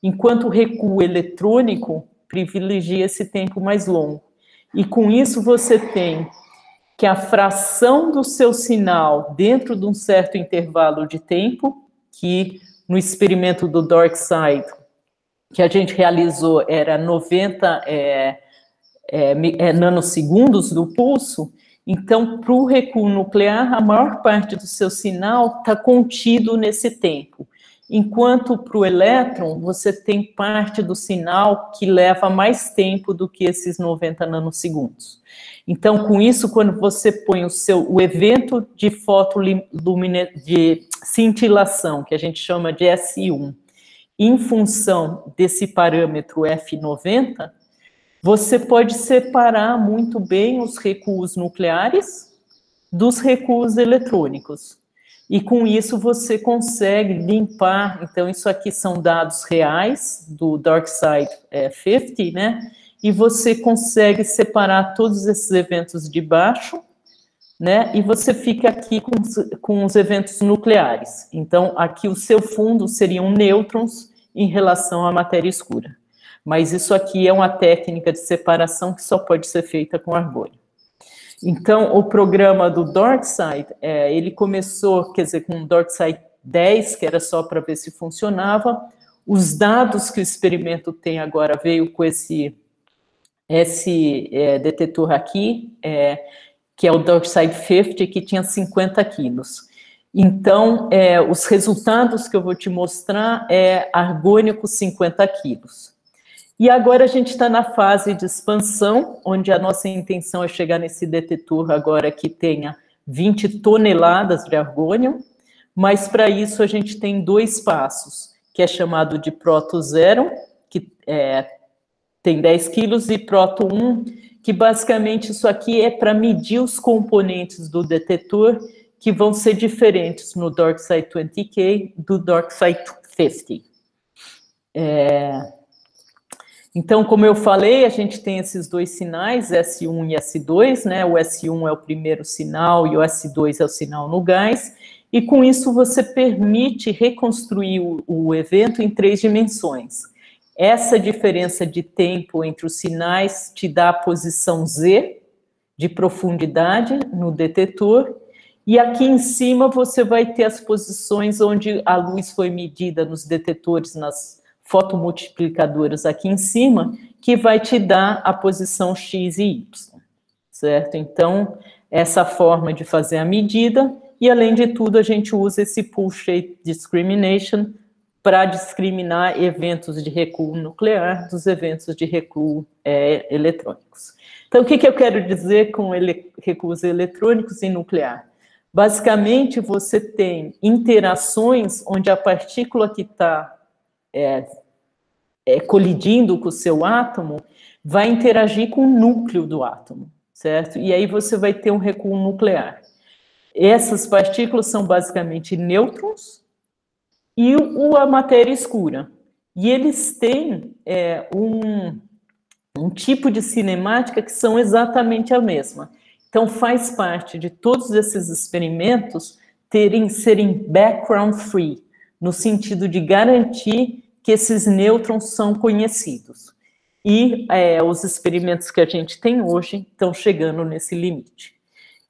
enquanto o recuo eletrônico privilegia esse tempo mais longo. E com isso você tem que a fração do seu sinal dentro de um certo intervalo de tempo, que no experimento do DarkSide que a gente realizou era 90 nanosegundos do pulso. Então, para o recuo nuclear, a maior parte do seu sinal está contido nesse tempo. Enquanto para o elétron, você tem parte do sinal que leva mais tempo do que esses 90 nanosegundos. Então, com isso, quando você põe o evento de de cintilação, que a gente chama de S1, em função desse parâmetro F90, você pode separar muito bem os recuos nucleares dos recuos eletrônicos. E com isso você consegue limpar, então isso aqui são dados reais do DarkSide 50, né? E você consegue separar todos esses eventos de baixo, né? E você fica aqui com os eventos nucleares. Então aqui o seu fundo seriam nêutrons em relação à matéria escura. Mas isso aqui é uma técnica de separação que só pode ser feita com argônio. Então, o programa do DarkSide, ele começou, quer dizer, com o DarkSide 10, que era só para ver se funcionava. Os dados que o experimento tem agora veio com esse detetor aqui, que é o DarkSide 50, que tinha 50 quilos. Então, os resultados que eu vou te mostrar é argônio com 50 quilos. E agora a gente está na fase de expansão, onde a nossa intenção é chegar nesse detetor agora que tenha 20 toneladas de argônio, mas para isso a gente tem 2 passos, que é chamado de Proto 0, que tem 10 quilos, e Proto 1, que basicamente isso aqui é para medir os componentes do detetor, que vão ser diferentes no DarkSide 20K do DarkSide 50. Então, como eu falei, a gente tem esses 2 sinais, S1 e S2, né? O S1 é o primeiro sinal e o S2 é o sinal no gás, e com isso você permite reconstruir o evento em 3 dimensões. Essa diferença de tempo entre os sinais te dá a posição Z de profundidade no detetor, e aqui em cima você vai ter as posições onde a luz foi medida nos detetores, nas fotomultiplicadoras aqui em cima, que vai te dar a posição X e Y, certo? Então, essa forma de fazer a medida, e além de tudo, a gente usa esse Pool Shape Discrimination para discriminar eventos de recuo nuclear dos eventos de recuo eletrônicos. Então, o que eu quero dizer com recuos eletrônicos e nuclear? Basicamente, você tem interações onde a partícula que está colidindo com o seu átomo vai interagir com o núcleo do átomo, certo? E aí você vai ter um recuo nuclear. Essas partículas são basicamente nêutrons e a matéria escura. E eles têm um tipo de cinemática que são exatamente a mesma. Então, faz parte de todos esses experimentos serem background free, no sentido de garantir que esses nêutrons são conhecidos. E os experimentos que a gente tem hoje estão chegando nesse limite.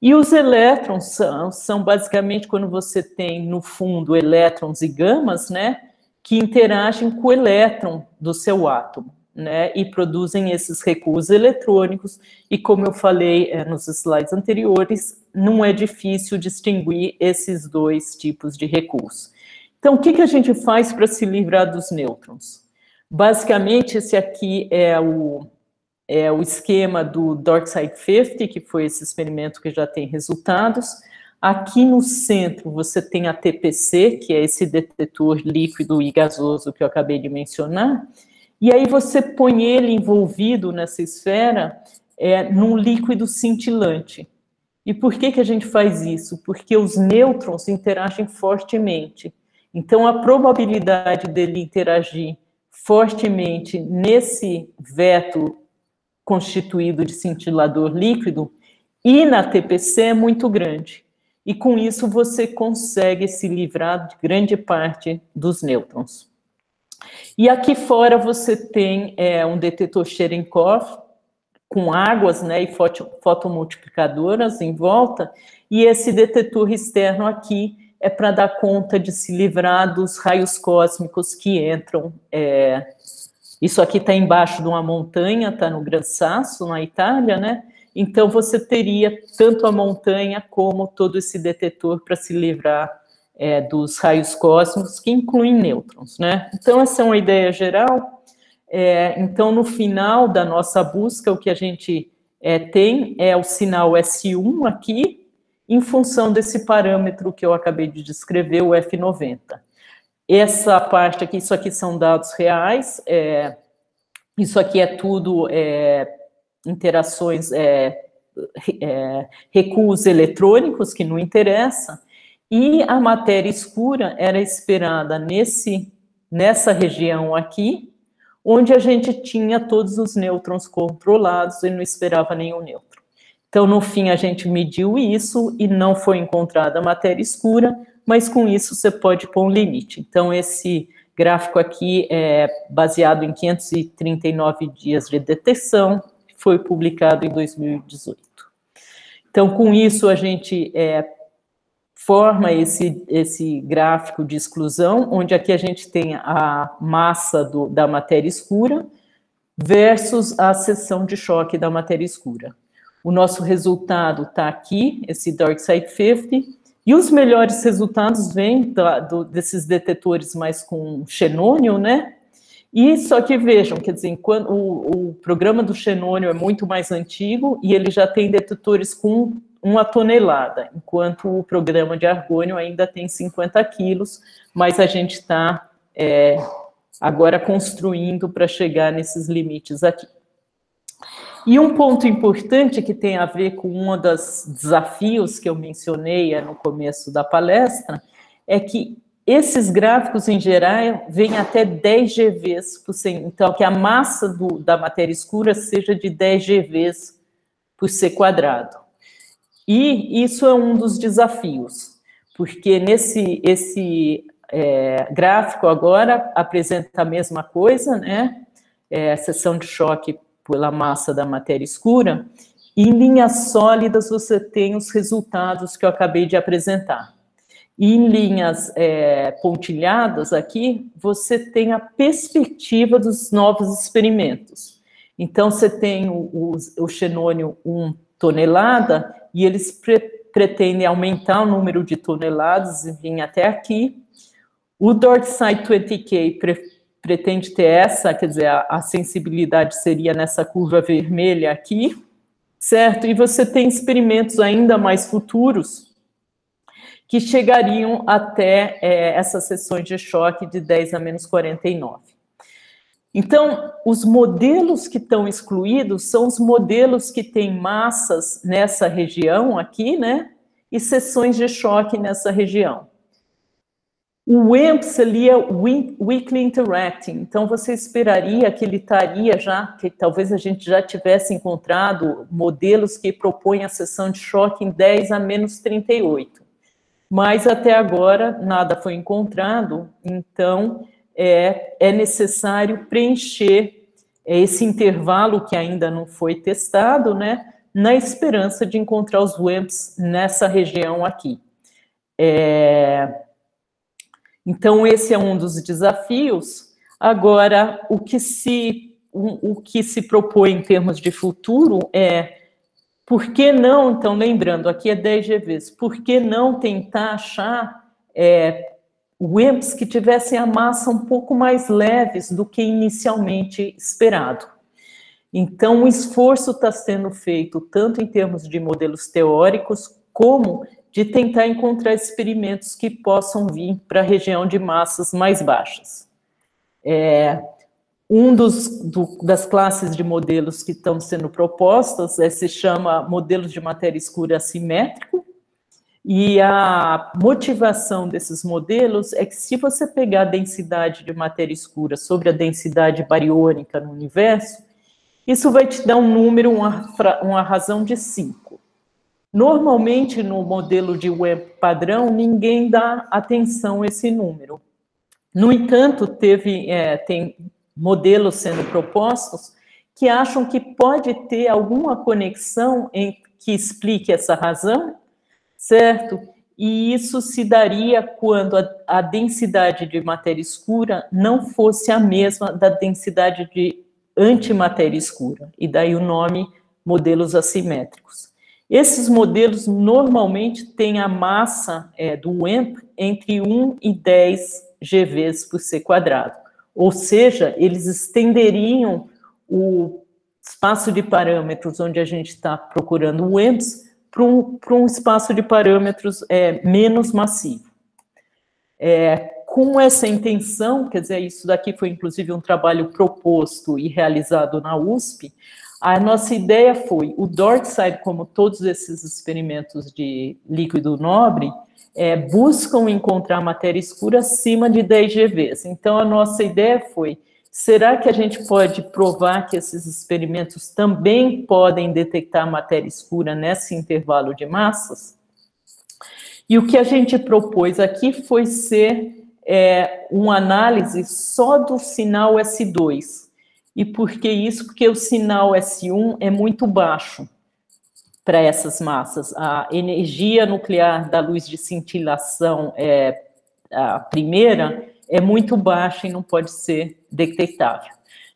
E os elétrons são basicamente quando você tem, no fundo, elétrons e gamas, né, que interagem com o elétron do seu átomo, né, e produzem esses recuos eletrônicos, e como eu falei nos slides anteriores, não é difícil distinguir esses 2 tipos de recuos. Então, o que a gente faz para se livrar dos nêutrons? Basicamente, esse aqui é o esquema do DarkSide 50, que foi esse experimento que já tem resultados. Aqui no centro, você tem a TPC, que é esse detetor líquido e gasoso que eu acabei de mencionar, e aí você põe ele envolvido nessa esfera num líquido cintilante. E por que a gente faz isso? Porque os nêutrons interagem fortemente. Então, a probabilidade dele interagir fortemente nesse veto constituído de cintilador líquido e na TPC é muito grande. E com isso você consegue se livrar de grande parte dos nêutrons. E aqui fora você tem um detetor Cherenkov com águas, né, e fotomultiplicadoras em volta, e esse detetor externo aqui é para dar conta de se livrar dos raios cósmicos que entram. Isso aqui está embaixo de uma montanha, está no Gran Sasso, na Itália, né? Então, você teria tanto a montanha como todo esse detetor para se livrar dos raios cósmicos, que incluem nêutrons, né? Então, essa é uma ideia geral. Então, no final da nossa busca, o que a gente tem é o sinal S1 aqui, em função desse parâmetro que eu acabei de descrever, o F90. Essa parte aqui, isso aqui são dados reais, isso aqui é tudo interações, recuos eletrônicos, que não interessa, e a matéria escura era esperada nessa região aqui, onde a gente tinha todos os nêutrons controlados e não esperava nenhum nêutron. Então, no fim, a gente mediu isso e não foi encontrada matéria escura, mas com isso você pode pôr um limite. Então, esse gráfico aqui é baseado em 539 dias de detecção, foi publicado em 2018. Então, com isso, a gente forma esse gráfico de exclusão, onde aqui a gente tem a massa da matéria escura versus a seção de choque da matéria escura. O nosso resultado está aqui, esse DarkSide 50, e os melhores resultados vêm desses detetores mais com xenônio, né? E só que vejam, quer dizer, o programa do xenônio é muito mais antigo e ele já tem detetores com 1 tonelada, enquanto o programa de argônio ainda tem 50 quilos, mas a gente está agora construindo para chegar nesses limites aqui. E um ponto importante que tem a ver com um dos desafios que eu mencionei no começo da palestra é que esses gráficos, em geral, vêm até 10 GVs por cento. Então, que a massa da matéria escura seja de 10 GVs por C quadrado. E isso é um dos desafios, porque esse gráfico agora apresenta a mesma coisa, né? A seção de choque pela massa da matéria escura, e em linhas sólidas você tem os resultados que eu acabei de apresentar. E em linhas pontilhadas aqui, você tem a perspectiva dos novos experimentos. Então, você tem o xenônio 1 tonelada, e eles pretendem aumentar o número de toneladas e vir até aqui. O DORCSide 20K pretende ter essa, quer dizer, a sensibilidade seria nessa curva vermelha aqui, certo? E você tem experimentos ainda mais futuros que chegariam até essas seções de choque de 10 a menos 49. Então, os modelos que estão excluídos são os modelos que têm massas nessa região aqui, né? E seções de choque nessa região. O WIMP seria Weakly Interacting, então você esperaria que ele estaria já, que talvez a gente já tivesse encontrado modelos que propõem a seção de choque em 10 a menos 38. Mas até agora nada foi encontrado, então é necessário preencher esse intervalo que ainda não foi testado, né, na esperança de encontrar os WIMPs nessa região aqui. Então, esse é um dos desafios. Agora, o que se propõe em termos de futuro por que não, então, lembrando, aqui é 10 GVs, por que não tentar achar WIMPs que tivessem a massa um pouco mais leves do que inicialmente esperado? Então, o esforço está sendo feito tanto em termos de modelos teóricos, como de tentar encontrar experimentos que possam vir para a região de massas mais baixas. Das classes de modelos que estão sendo propostas se chama modelos de matéria escura assimétrico, e a motivação desses modelos é que se você pegar a densidade de matéria escura sobre a densidade bariônica no universo, isso vai te dar um número, uma razão de 5. Normalmente, no modelo de WIMP padrão, ninguém dá atenção a esse número. No entanto, tem modelos sendo propostos que acham que pode ter alguma conexão que explique essa razão, certo? E isso se daria quando a densidade de matéria escura não fosse a mesma da densidade de antimatéria escura, e daí o nome modelos assimétricos. Esses modelos normalmente têm a massa do WIMP entre 1 e 10 GVs por C quadrado. Ou seja, eles estenderiam o espaço de parâmetros onde a gente está procurando WIMPs para um espaço de parâmetros menos massivo. Com essa intenção, quer dizer, isso daqui foi inclusive um trabalho proposto e realizado na USP, a nossa ideia foi, o DORCSide, como todos esses experimentos de líquido nobre, buscam encontrar matéria escura acima de 10 GVs. Então, a nossa ideia foi, será que a gente pode provar que esses experimentos também podem detectar matéria escura nesse intervalo de massas? E o que a gente propôs aqui foi ser uma análise só do sinal S2. E por que isso? Porque o sinal S1 é muito baixo para essas massas. A energia nuclear da luz de cintilação, a primeira, é muito baixa e não pode ser detectável.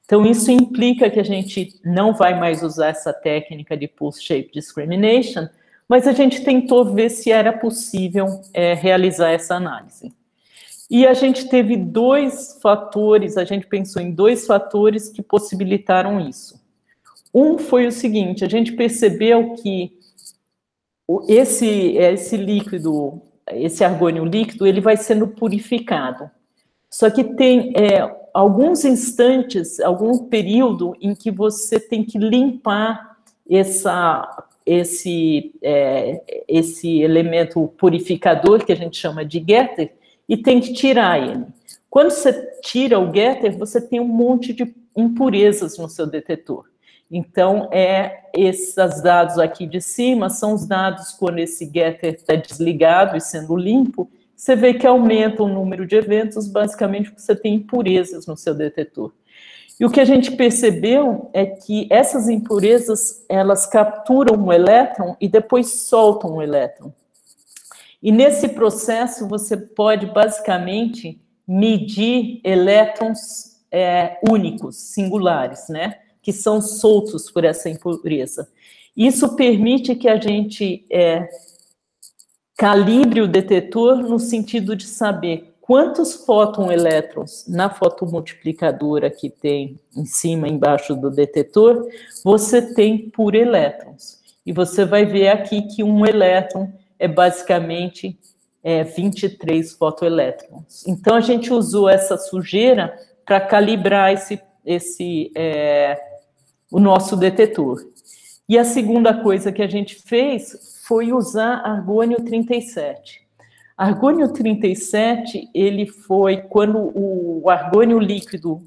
Então, isso implica que a gente não vai mais usar essa técnica de Pulse Shape Discrimination, mas a gente tentou ver se era possível realizar essa análise. E a gente teve dois fatores, a gente pensou em dois fatores que possibilitaram isso. Um foi o seguinte, a gente percebeu que esse líquido, esse argônio líquido, ele vai sendo purificado. Só que tem alguns instantes, algum período em que você tem que limpar esse elemento purificador, que a gente chama de getter, e tem que tirar ele. Quando você tira o getter, você tem um monte de impurezas no seu detetor. Então, esses dados aqui de cima são os dados quando esse getter está desligado e sendo limpo. Você vê que aumenta o número de eventos, basicamente porque você tem impurezas no seu detetor. E o que a gente percebeu é que essas impurezas, elas capturam um elétron e depois soltam um elétron. E nesse processo, você pode, basicamente, medir elétrons únicos, singulares, né? Que são soltos por essa impureza. Isso permite que a gente calibre o detetor no sentido de saber quantos fóton-elétrons na fotomultiplicadora que tem em cima e embaixo do detetor você tem por elétrons. E você vai ver aqui que um elétron é basicamente 23 fotoelétrons. Então, a gente usou essa sujeira para calibrar o nosso detetor. E a segunda coisa que a gente fez foi usar argônio 37. Argônio 37, ele foi, quando o argônio líquido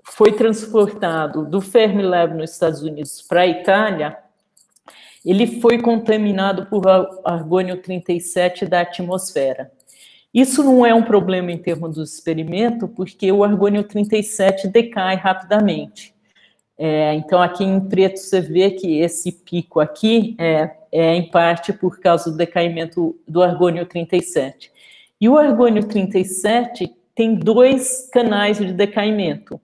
foi transportado do Fermilab nos Estados Unidos para a Itália, ele foi contaminado por argônio 37 da atmosfera. Isso não é um problema em termos do experimento, porque o argônio 37 decai rapidamente. Então, aqui em preto, você vê que esse pico aqui é em parte por causa do decaimento do argônio 37. E o argônio 37 tem 2 canais de decaimento,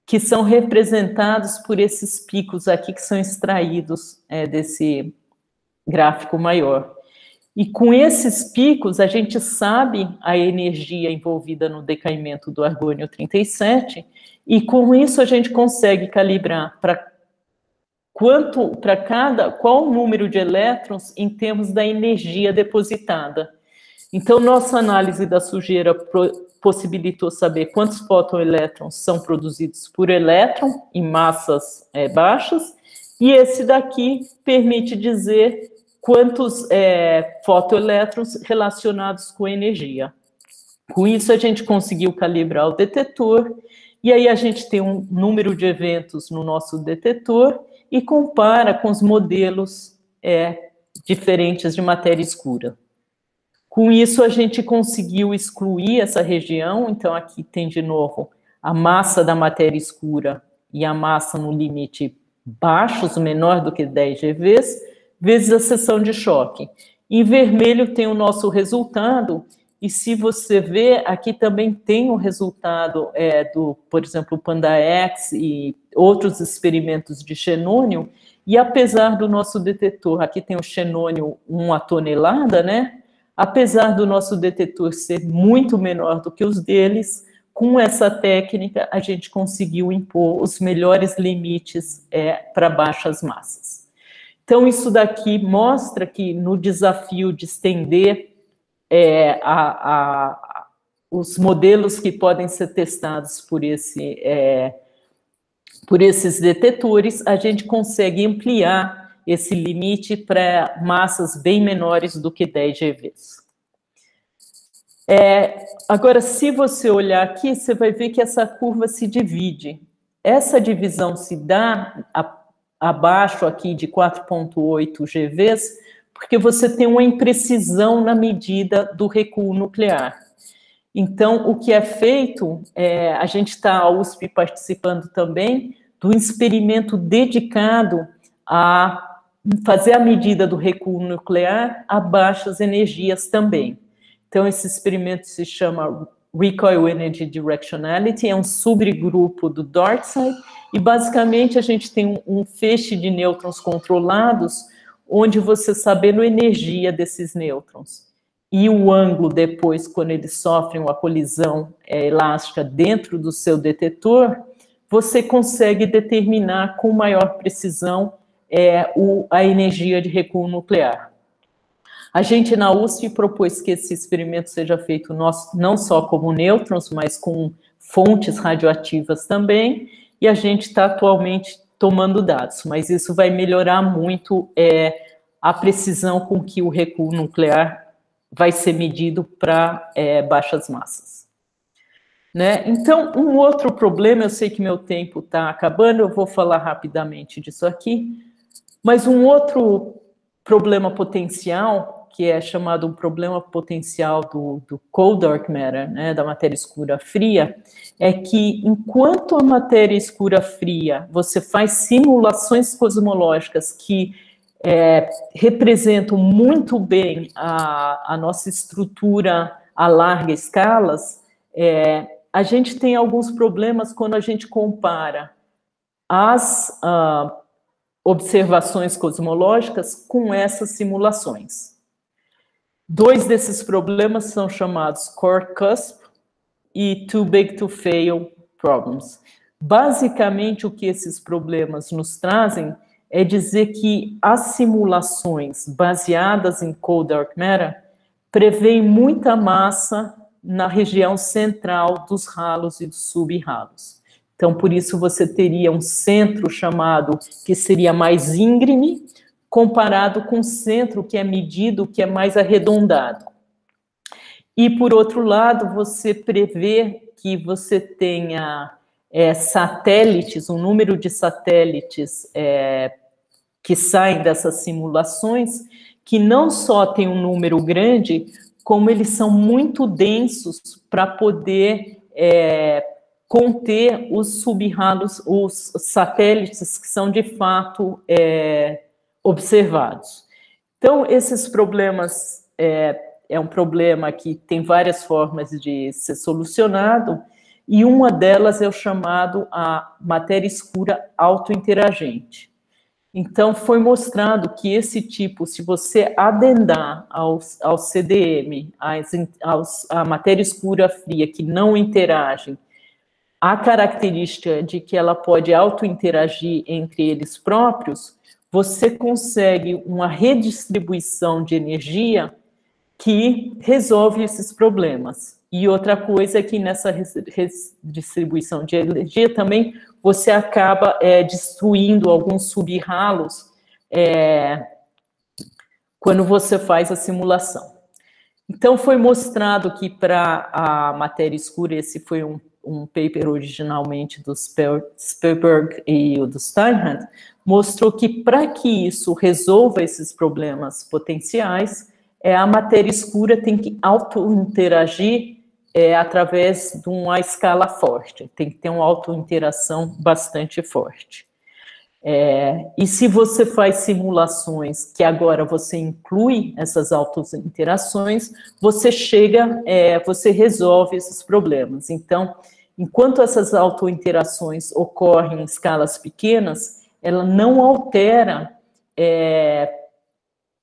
que são representados por esses picos aqui, que são extraídos desse gráfico maior. E com esses picos, a gente sabe a energia envolvida no decaimento do argônio 37, e com isso a gente consegue calibrar qual o número de elétrons em termos da energia depositada. Então, nossa análise da sujeira possibilitou saber quantos fotoelétrons são produzidos por elétron em massas baixas, e esse daqui permite dizer quantos fotoelétrons relacionados com energia. Com isso, a gente conseguiu calibrar o detetor, e aí a gente tem um número de eventos no nosso detetor e compara com os modelos diferentes de matéria escura. Com isso, a gente conseguiu excluir essa região. Então, aqui tem, de novo, a massa da matéria escura e a massa no limite baixos, menor do que 10 GeVs, vezes a seção de choque. Em vermelho tem o nosso resultado, e se você ver, aqui também tem o resultado por exemplo, o Panda-X e outros experimentos de xenônio, e apesar do nosso detetor, aqui tem o xenônio 1 a tonelada, né? Apesar do nosso detetor ser muito menor do que os deles, com essa técnica a gente conseguiu impor os melhores limites para baixas massas. Então, isso daqui mostra que no desafio de estender os modelos que podem ser testados por esses detetores, a gente consegue ampliar esse limite para massas bem menores do que 10 GeVs. Agora, se você olhar aqui, você vai ver que essa curva se divide. Essa divisão se dá abaixo aqui de 4,8 GeVs, porque você tem uma imprecisão na medida do recuo nuclear. Então, o que é feito, a gente está, a USP, participando também do experimento dedicado a fazer a medida do recuo nuclear a baixas energias também. Então, esse experimento se chama Recoil Energy Directionality, é um subgrupo do DARTSide, e basicamente a gente tem um feixe de nêutrons controlados, onde você, sabendo a energia desses nêutrons e o ângulo depois, quando eles sofrem uma colisão elástica dentro do seu detetor, você consegue determinar com maior precisão a energia de recuo nuclear. A gente, na USP, propôs que esse experimento seja feito não só como nêutrons, mas com fontes radioativas também, e a gente está atualmente tomando dados, mas isso vai melhorar muito a precisão com que o recuo nuclear vai ser medido para baixas massas. Né? Então, um outro problema, eu sei que meu tempo está acabando, eu vou falar rapidamente disso aqui, mas um outro problema potencial, que é chamado um problema potencial do cold dark matter, né, da matéria escura fria, é que enquanto a matéria escura fria, você faz simulações cosmológicas que representam muito bem a nossa estrutura a larga escala, a gente tem alguns problemas quando a gente compara as observações cosmológicas com essas simulações. Dois desses problemas são chamados core cusp e too big to fail problems. Basicamente, o que esses problemas nos trazem é dizer que as simulações baseadas em cold dark matter prevêem muita massa na região central dos halos e dos sub-halos. Então, por isso, você teria um centro chamado, que seria mais íngreme, comparado com o centro que é medido, que é mais arredondado. E, por outro lado, você prevê que você tenha satélites, um número de satélites que saem dessas simulações, que não só tem um número grande, como eles são muito densos para poder conter os sub-halos, os satélites que são de fato observados. Então, esses problemas é um problema que tem várias formas de ser solucionado, e uma delas é o chamado a matéria escura autointeragente. Então, foi mostrado que esse tipo, se você adendar ao CDM, a matéria escura fria que não interagem, a característica de que ela pode autointeragir entre eles próprios, você consegue uma redistribuição de energia que resolve esses problemas. E outra coisa é que nessa redistribuição de energia também você acaba destruindo alguns sub-halos quando você faz a simulação. Então, foi mostrado que para a matéria escura, esse foi um paper originalmente do Spelberg e o do Steinhardt, mostrou que para que isso resolva esses problemas potenciais, a matéria escura tem que auto-interagir através de uma escala forte, tem que ter uma auto-interação bastante forte. E se você faz simulações que agora você inclui essas auto-interações, você você resolve esses problemas. Então, enquanto essas auto-interações ocorrem em escalas pequenas, ela não altera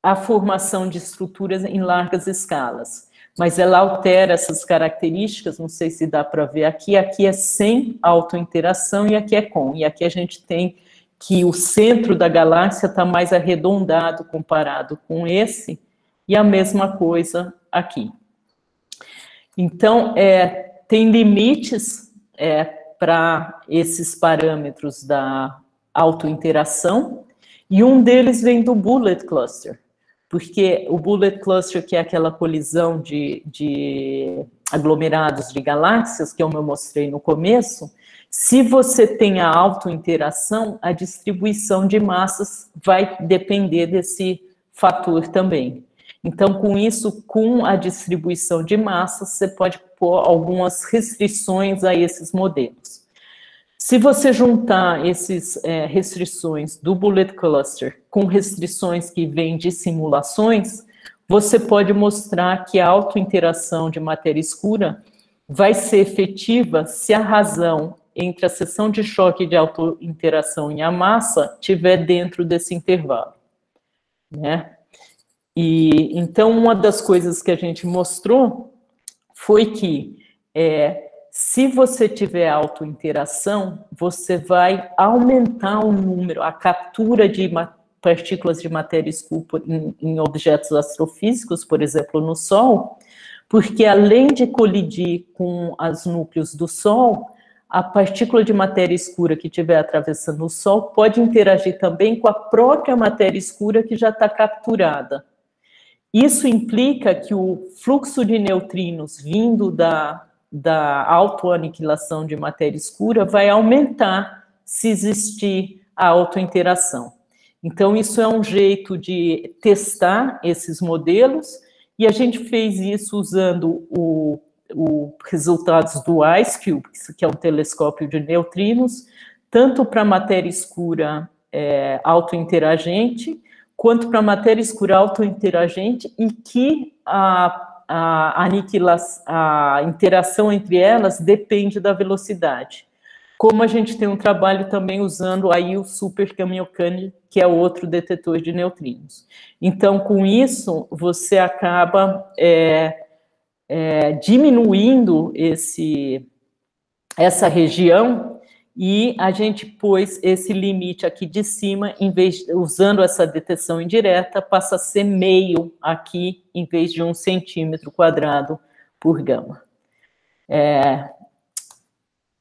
a formação de estruturas em largas escalas, mas ela altera essas características, não sei se dá para ver aqui é sem autointeração e aqui é com, e aqui a gente tem que o centro da galáxia está mais arredondado comparado com esse, e a mesma coisa aqui. Então, tem limites para esses parâmetros da autointeração, e um deles vem do Bullet Cluster, porque o Bullet Cluster, que é aquela colisão de aglomerados de galáxias, que eu mostrei no começo, se você tem a autointeração, a distribuição de massas vai depender desse fator também. Então, com isso, com a distribuição de massas, você pode pôr algumas restrições a esses modelos. Se você juntar essas restrições do Bullet Cluster com restrições que vêm de simulações, você pode mostrar que a autointeração de matéria escura vai ser efetiva se a razão entre a seção de choque de autointeração e a massa estiver dentro desse intervalo, né? E então, uma das coisas que a gente mostrou foi que se você tiver autointeração, você vai aumentar o número, a captura de partículas de matéria escura em objetos astrofísicos, por exemplo, no Sol, porque além de colidir com os núcleos do Sol, a partícula de matéria escura que estiver atravessando o Sol pode interagir também com a própria matéria escura que já está capturada. Isso implica que o fluxo de neutrinos vindo da autoaniquilação de matéria escura vai aumentar se existir a autointeração. Então, isso é um jeito de testar esses modelos, e a gente fez isso usando os resultados do IceCube, que é um telescópio de neutrinos, tanto para matéria escura autointeragente, quanto para matéria escura autointeragente, e que a interação entre elas depende da velocidade. Como a gente tem um trabalho também usando aí o Super Kamiokande, que é outro detetor de neutrinos. Então, com isso, você acaba diminuindo essa região, e a gente pôs esse limite aqui de cima, usando essa detecção indireta, passa a ser meio aqui, em vez de 1 centímetro quadrado por gama.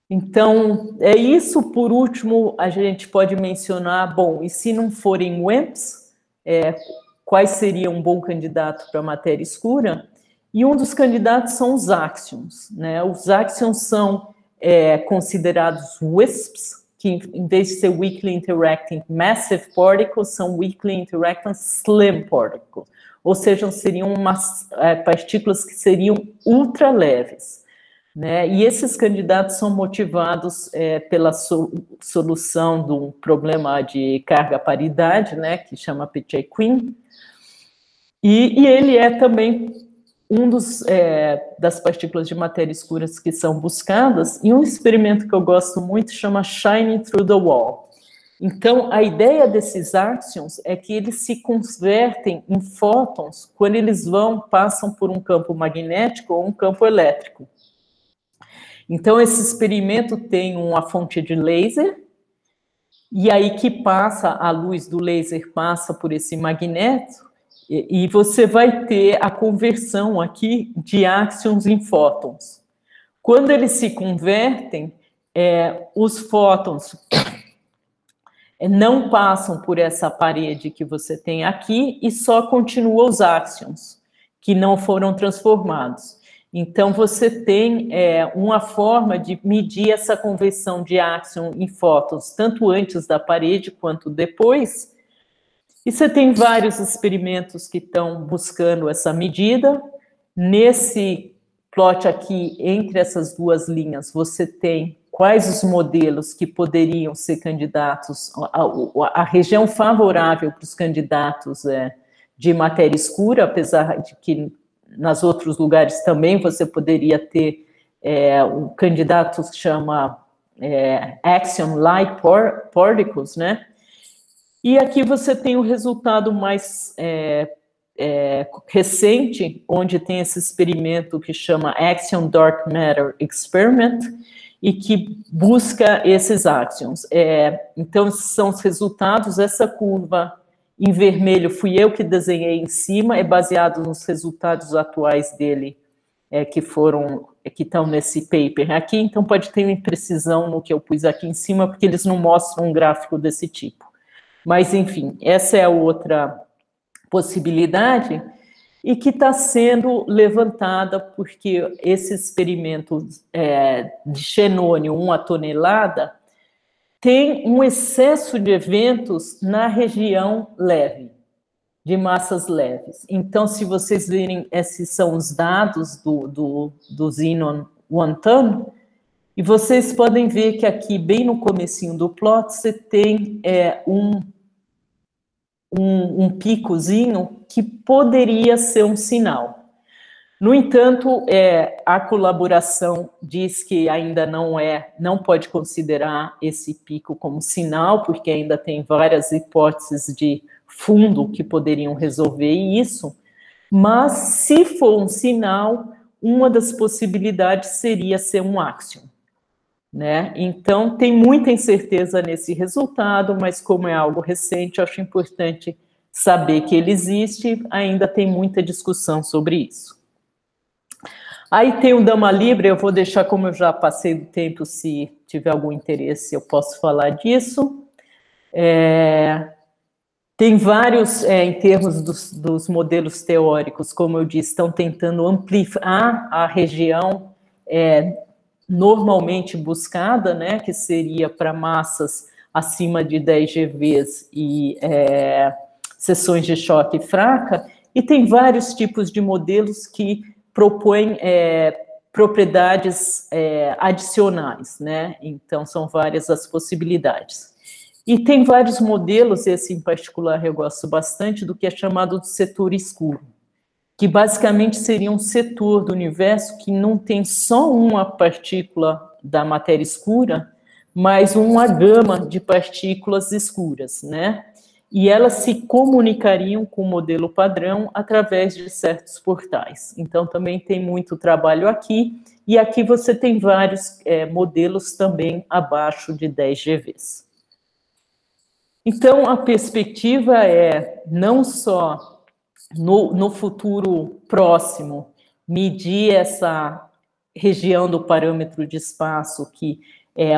Então, é isso. Por último, a gente pode mencionar, bom, e se não forem WEMPs, quais seriam um bom candidato para matéria escura? E um dos candidatos são os axions, né? Os axions são considerados WISPs, que em vez de ser Weakly Interacting Massive Particles, são Weakly Interacting Slim Particles, ou seja, seriam partículas que seriam ultra leves, né? E esses candidatos são motivados pela solução de um problema de carga-paridade, né, que chama Peccei-Quinn, e ele é também das partículas de matéria escuras que são buscadas, e um experimento que eu gosto muito chama Shining Through the Wall. Então, a ideia desses axions é que eles se convertem em fótons quando eles passam por um campo magnético ou um campo elétrico. Então, esse experimento tem uma fonte de laser, e aí que a luz do laser passa por esse magneto, e você vai ter a conversão aqui de axions em fótons. Quando eles se convertem, os fótons não passam por essa parede que você tem aqui, e só continuam os axions, que não foram transformados. Então, você tem uma forma de medir essa conversão de axion em fótons, tanto antes da parede quanto depois. E você tem vários experimentos que estão buscando essa medida. Nesse plot aqui, entre essas duas linhas, você tem quais os modelos que poderiam ser candidatos, a região favorável para os candidatos de matéria escura, apesar de que nos outros lugares também você poderia ter um candidato que chama axion-like particles, né? E aqui você tem o resultado mais recente, onde tem esse experimento que chama Axion Dark Matter Experiment, e que busca esses axions. Então, são os resultados. Essa curva em vermelho fui eu que desenhei em cima, é baseado nos resultados atuais dele, que estão nesse paper aqui. Então, pode ter uma imprecisão no que eu pus aqui em cima, porque eles não mostram um gráfico desse tipo. Mas, enfim, essa é a outra possibilidade, e que está sendo levantada porque esse experimento de xenônio 1 tonelada tem um excesso de eventos na região leve, de massas leves. Então, se vocês verem, esses são os dados do Xenon 1 ton, e vocês podem ver que aqui, bem no comecinho do plot, você tem um picozinho que poderia ser um sinal. No entanto, a colaboração diz que ainda não pode considerar esse pico como sinal, porque ainda tem várias hipóteses de fundo que poderiam resolver isso, mas se for um sinal, uma das possibilidades seria ser um axion. né? Então, tem muita incerteza nesse resultado, mas como é algo recente, eu acho importante saber que ele existe, ainda tem muita discussão sobre isso. Aí tem o Dama Libre, eu vou deixar, como eu já passei do tempo, se tiver algum interesse, eu posso falar disso. Tem vários, em termos dos modelos teóricos, como eu disse, estão tentando ampliar a região normalmente buscada, né, que seria para massas acima de 10 GVs e seções de choque fraca, e tem vários tipos de modelos que propõem propriedades adicionais, né? Então, são várias as possibilidades. E tem vários modelos, esse em particular eu gosto bastante, do que é chamado de setor escuro, que basicamente seria um setor do universo que não tem só uma partícula da matéria escura, mas uma gama de partículas escuras, né? E elas se comunicariam com o modelo padrão através de certos portais. Então, também tem muito trabalho aqui, e aqui você tem vários modelos também abaixo de 10 GVs. Então, a perspectiva é não só no futuro próximo medir essa região do parâmetro de espaço que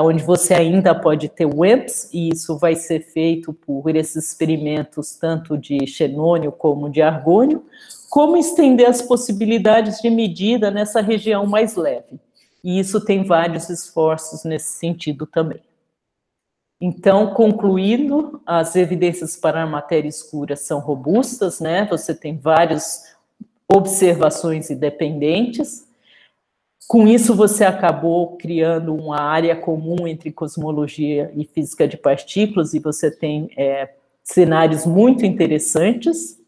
onde você ainda pode ter WAMPs, e isso vai ser feito por esses experimentos tanto de xenônio como de argônio, como estender as possibilidades de medida nessa região mais leve. E isso tem vários esforços nesse sentido também. Então, concluindo, as evidências para a matéria escura são robustas, né? Você tem várias observações independentes. Com isso, você acabou criando uma área comum entre cosmologia e física de partículas, e você tem cenários muito interessantes.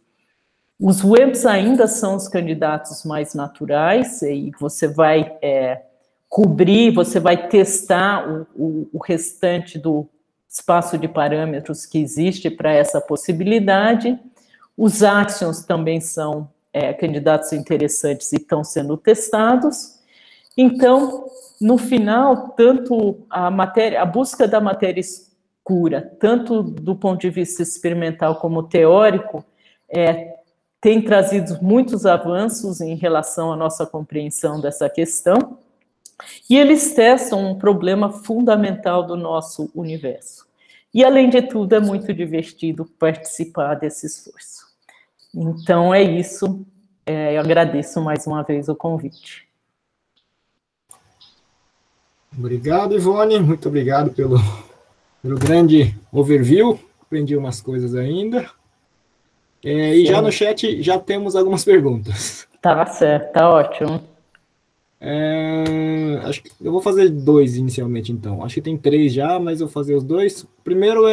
Os WAMPs ainda são os candidatos mais naturais, e você vai cobrir, você vai testar o restante do espaço de parâmetros que existe para essa possibilidade. Os áxions também são candidatos interessantes e estão sendo testados. Então, no final, tanto a busca da matéria escura, tanto do ponto de vista experimental como teórico, tem trazido muitos avanços em relação à nossa compreensão dessa questão, e eles testam um problema fundamental do nosso universo. E, além de tudo, é muito divertido participar desse esforço. Então, é isso. Eu agradeço mais uma vez o convite.
Obrigado, Ivone. Muito obrigado pelo grande overview. Aprendi umas coisas ainda. E já no chat já temos algumas perguntas.
Tá certo, tá ótimo.
Acho que eu vou fazer 2 inicialmente, então. Acho que tem 3 já, mas eu vou fazer os 2. O primeiro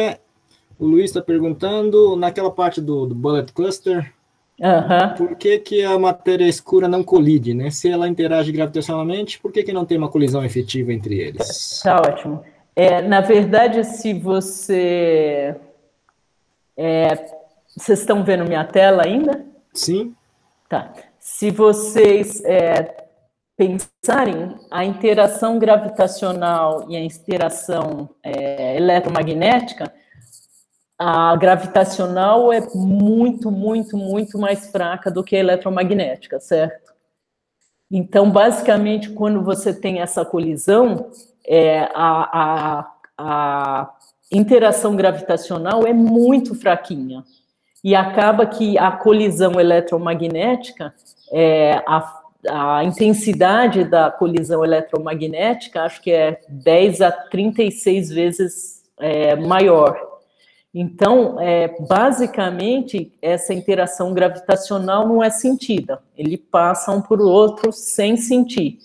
o Luiz está perguntando, naquela parte do Bullet Cluster, por que a matéria escura não colide, né? Se ela interage gravitacionalmente, por que não tem uma colisão efetiva entre eles?
Tá ótimo. Na verdade, se você... vocês estão vendo minha tela ainda?
Sim.
Tá. Se vocês pensarem, a interação gravitacional e a interação eletromagnética, a gravitacional é muito, muito, muito mais fraca do que a eletromagnética, certo? Então, basicamente, quando você tem essa colisão, a interação gravitacional é muito fraquinha. E acaba que a colisão eletromagnética, a intensidade da colisão eletromagnética, acho que é 10 a 36 vezes maior. Então, basicamente, essa interação gravitacional não é sentida. Ele passa um por outro sem sentir.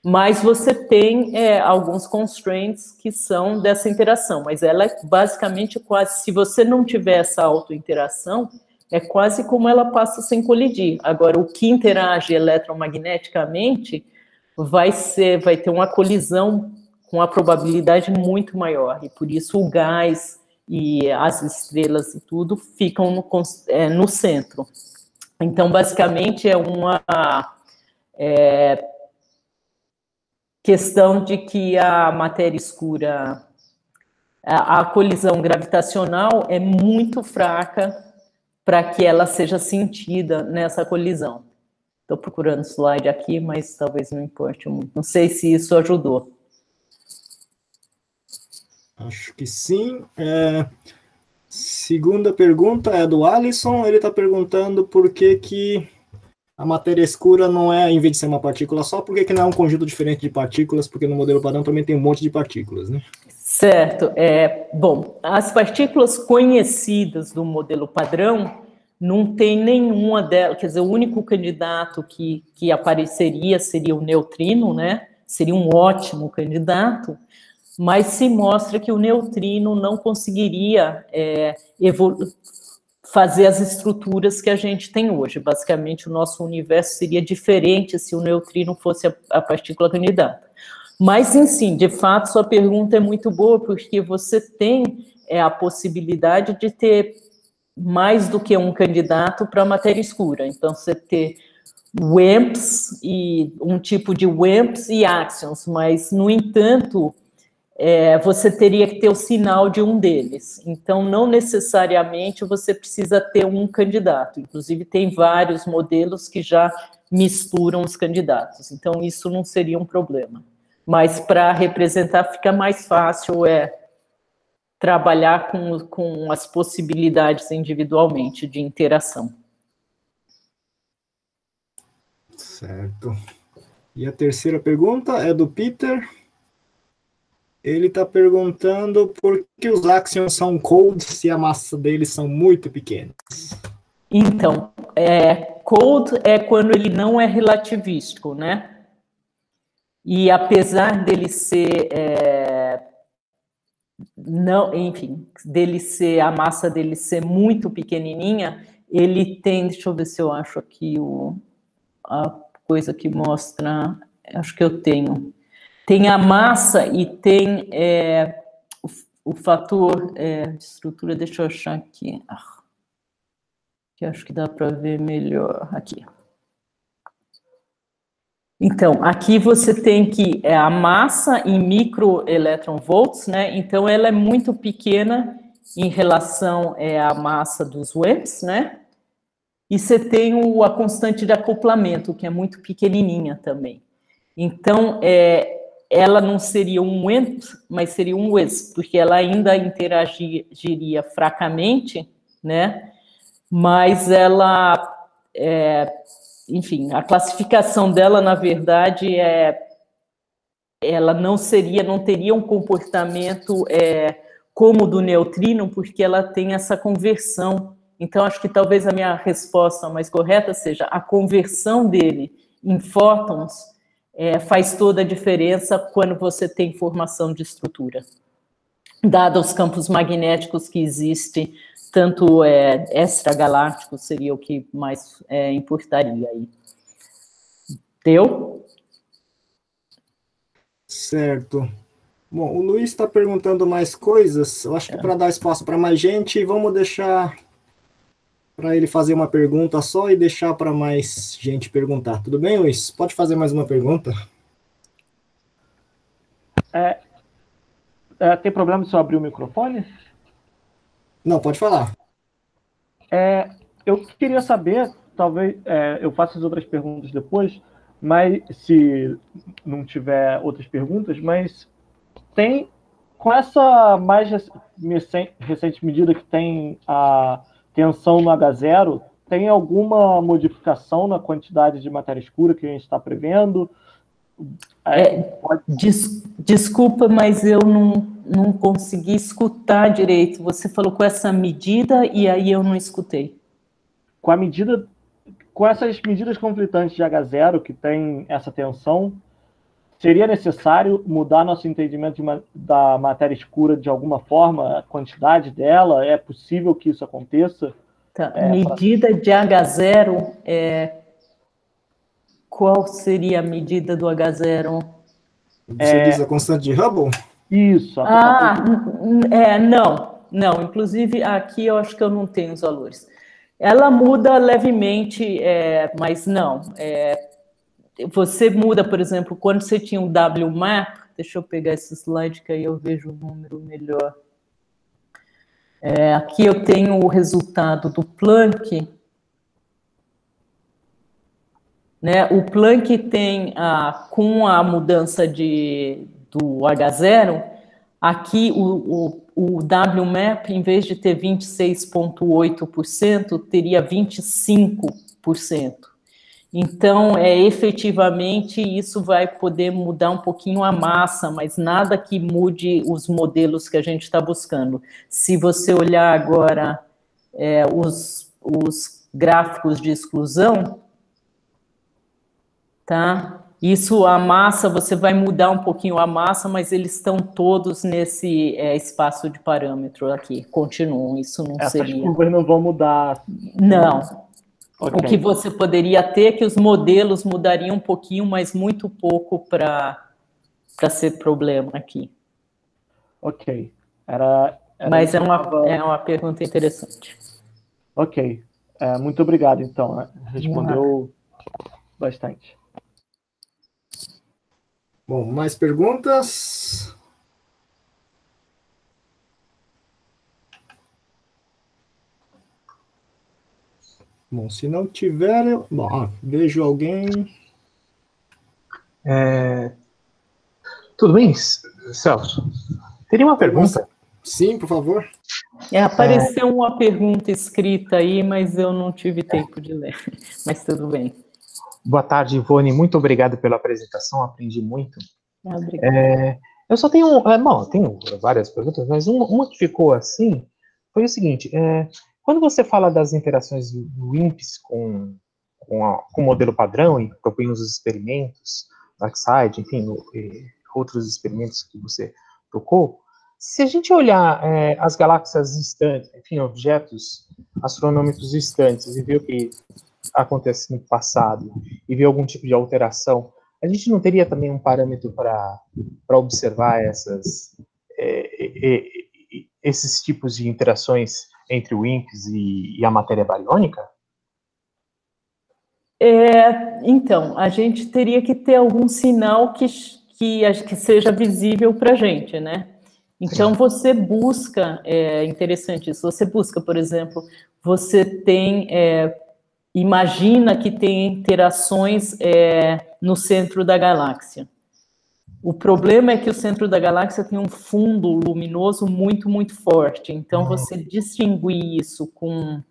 Mas você tem alguns constraints que são dessa interação. Mas ela é basicamente quase... Se você não tiver essa autointeração, é quase como ela passa sem colidir. Agora, o que interage eletromagneticamente vai ter uma colisão com uma probabilidade muito maior. E por isso o gás e as estrelas e tudo ficam no centro. Então, basicamente, questão de que a matéria escura, a colisão gravitacional é muito fraca para que ela seja sentida nessa colisão. Estou procurando o slide aqui, mas talvez não importe muito. Não sei se isso ajudou.
Acho que sim. Segunda pergunta é do Alisson. Ele está perguntando por que a matéria escura não é, em vez de ser uma partícula só, por que não é um conjunto diferente de partículas? Porque no modelo padrão também tem um monte de partículas, né?
Certo. Bom, as partículas conhecidas do modelo padrão não tem nenhuma delas, quer dizer, o único candidato que apareceria seria o neutrino, né? Seria um ótimo candidato, mas se mostra que o neutrino não conseguiria fazer as estruturas que a gente tem hoje. Basicamente, o nosso universo seria diferente se o neutrino fosse a partícula candidata. Mas, sim, de fato, sua pergunta é muito boa, porque você tem a possibilidade de ter mais do que um candidato para matéria escura. Então, você ter WAMPs, e um tipo de WAMPs e axions, mas, no entanto, você teria que ter o sinal de um deles. Então, não necessariamente você precisa ter um candidato. Inclusive, tem vários modelos que já misturam os candidatos. Então, isso não seria um problema. Mas, para representar, fica mais fácil trabalhar com as possibilidades individualmente de interação.
Certo. E a terceira pergunta é do Peter. Ele está perguntando por que os axions são cold se a massa deles são muito pequenas.
Então, cold é quando ele não é relativístico, né? E apesar dele ser a massa dele ser muito pequenininha, ele tem, deixa eu ver se eu acho aqui a coisa que mostra, acho que eu tenho. Tem a massa e tem o fator de estrutura, deixa eu achar aqui, que acho que dá para ver melhor aqui. Então, aqui você tem que a massa em microelectronvolts, né? Então, ela é muito pequena em relação à massa dos WAMPs, né? E você tem a constante de acoplamento, que é muito pequenininha também. Então, ela não seria um WAMP, mas seria um WISP, porque ela ainda interagiria fracamente, né? Mas ela enfim, a classificação dela, na verdade, ela não teria um comportamento como o do neutrino, porque ela tem essa conversão. Então, acho que talvez a minha resposta mais correta seja a conversão dele em fótons faz toda a diferença quando você tem formação de estrutura. Dado os campos magnéticos que existem, tanto extragaláctico seria o que mais importaria aí. Deu?
Certo. Bom, o Luiz está perguntando mais coisas. Eu acho que para dar espaço para mais gente, vamos deixar para ele fazer uma pergunta só e deixar para mais gente perguntar. Tudo bem, Luiz? Pode fazer mais uma pergunta?
Tem problema se eu abrir o microfone?
Não, pode falar.
Eu queria saber, talvez eu faça as outras perguntas depois, mas se não tiver outras perguntas, mas com essa mais recente medida que tem a tensão no H0, tem alguma modificação na quantidade de matéria escura que a gente está prevendo?
Desculpa, mas eu não consegui escutar direito. Você falou com essa medida e aí eu não escutei.
Com essas medidas conflitantes de H0 que tem essa tensão, seria necessário mudar nosso entendimento da matéria escura de alguma forma, a quantidade dela? É possível que isso aconteça?
Tá. Medida de H0, qual seria a medida do H0?
Você diz a constante de Hubble?
Isso.
Não. Inclusive, aqui eu acho que eu não tenho os valores. Ela muda levemente, mas não. você muda, por exemplo, quando você tinha o WMAP, deixa eu pegar esse slide que aí eu vejo o número melhor. Aqui eu tenho o resultado do Planck, né? O Planck tem, com a mudança do H0, aqui o WMAP, em vez de ter 26,8%, teria 25%. Então, efetivamente, isso vai poder mudar um pouquinho a massa, mas nada que mude os modelos que a gente está buscando. Se você olhar agora os gráficos de exclusão, tá? Isso, a massa, você vai mudar um pouquinho a massa, mas eles estão todos nesse espaço de parâmetro aqui, continuam, isso não seria...
Essas curvas não vão mudar?
Não.
Okay.
O que você poderia ter é que os modelos mudariam um pouquinho, mas muito pouco para ser problema aqui.
Ok.
Mas é uma pergunta interessante.
Ok. Muito obrigado, então. Né? Respondeu bastante.
Bom, mais perguntas? Bom, se não tiver, vejo alguém.
Tudo bem, Celso? Teria uma pergunta?
Sim, por favor.
Apareceu uma pergunta escrita aí, mas eu não tive tempo de ler. Mas tudo bem.
Boa tarde, Ivone. Muito obrigado pela apresentação, aprendi muito.
Obrigada.
Eu só tenho... tenho várias perguntas, mas uma que ficou assim foi o seguinte. Quando você fala das interações do INPES com o modelo padrão e propõe os experimentos, Darkside, enfim, outros experimentos que você tocou, se a gente olhar as galáxias distantes, enfim, objetos astronômicos distantes e ver o que acontece no passado e ver algum tipo de alteração, a gente não teria também um parâmetro para observar esses tipos de interações entre o INPES e a matéria bariônica?
Então, a gente teria que ter algum sinal que seja visível para a gente, né? Então, você busca, interessante isso, você busca, por exemplo, você tem, imagina que tem interações no centro da galáxia. O problema é que o centro da galáxia tem um fundo luminoso muito, muito forte. Então, você distinguir isso com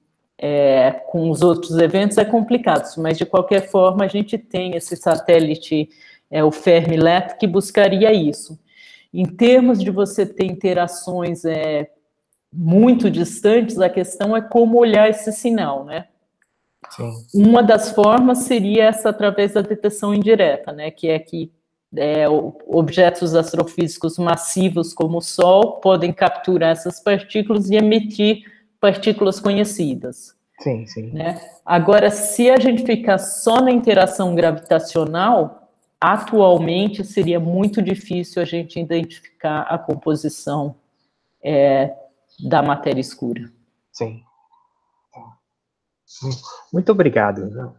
os outros eventos é complicado, mas, de qualquer forma, a gente tem esse satélite, o Fermilab, que buscaria isso. Em termos de você ter interações muito distantes, a questão é como olhar esse sinal, né?
Sim.
Uma das formas seria essa através da detecção indireta, né? Que objetos astrofísicos massivos como o Sol podem capturar essas partículas e emitir partículas conhecidas.
Sim, sim.
Né? Agora, se a gente ficar só na interação gravitacional, atualmente seria muito difícil a gente identificar a composição da matéria escura.
Sim. Muito obrigado.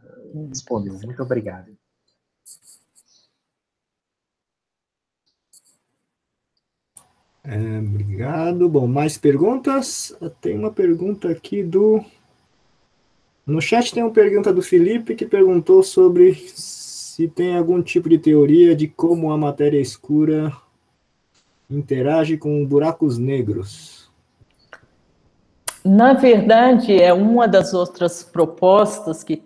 Respondeu, muito obrigado.
Obrigado. Bom, mais perguntas? Tem uma pergunta aqui no chat tem uma pergunta do Felipe que perguntou sobre se tem algum tipo de teoria de como a matéria escura interage com buracos negros.
Na verdade, uma das outras propostas que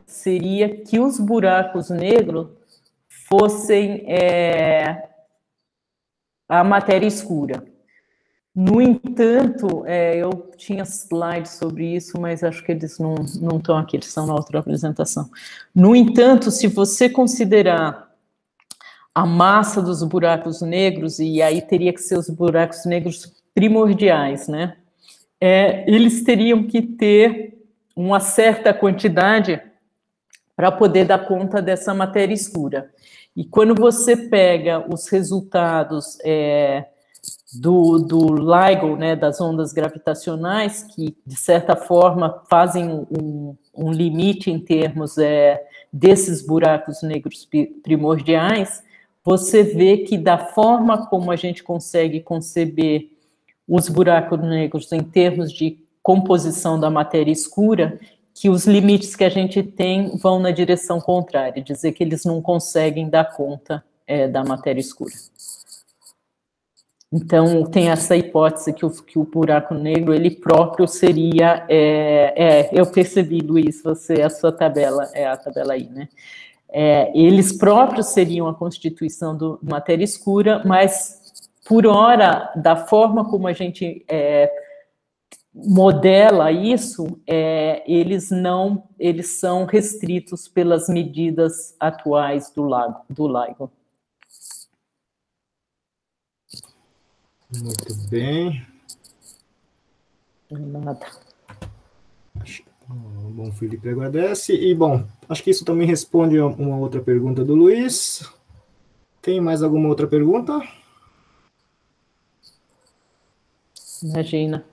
seria que os buracos negros fossem a matéria escura. No entanto, eu tinha slides sobre isso, mas acho que eles não estão aqui, eles estão na outra apresentação. No entanto, se você considerar a massa dos buracos negros, e aí teria que ser os buracos negros primordiais, né? Eles teriam que ter uma certa quantidade para poder dar conta dessa matéria escura. E quando você pega os resultados do LIGO, né, das ondas gravitacionais, que, de certa forma, fazem um limite em termos desses buracos negros primordiais, você vê que da forma como a gente consegue conceber os buracos negros em termos de composição da matéria escura, que os limites que a gente tem vão na direção contrária, dizer que eles não conseguem dar conta da matéria escura. Então, tem essa hipótese que o buraco negro, ele próprio seria... eu percebi, Luiz, a sua tabela, a tabela aí, né? Eles próprios seriam a constituição da matéria escura, mas, por hora, da forma como a gente modela isso, eles são restritos pelas medidas atuais do LIGO.
Muito bem.
Nada.
Bom, Felipe agradece. E, bom, acho que isso também responde a uma outra pergunta do Luiz. Tem mais alguma outra pergunta?
Imagina.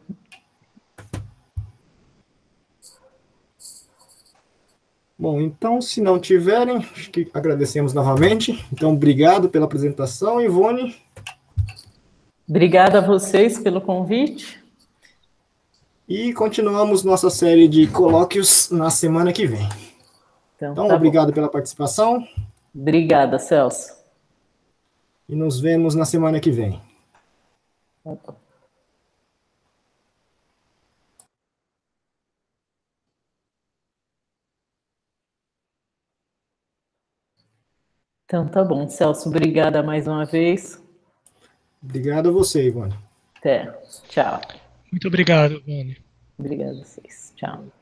Bom, então, se não tiverem, acho que agradecemos novamente. Então, obrigado pela apresentação, Ivone.
Obrigada a vocês pelo convite.
E continuamos nossa série de colóquios na semana que vem. Então
tá
obrigado
bom.
pela participação.
Obrigada, Celso.
E nos vemos na semana que vem.
Tá bom. Então, tá bom, Celso. Obrigada mais uma vez.
Obrigado a você, Ivone.
Até. Tchau.
Muito obrigado, Ivone.
Obrigada a vocês. Tchau.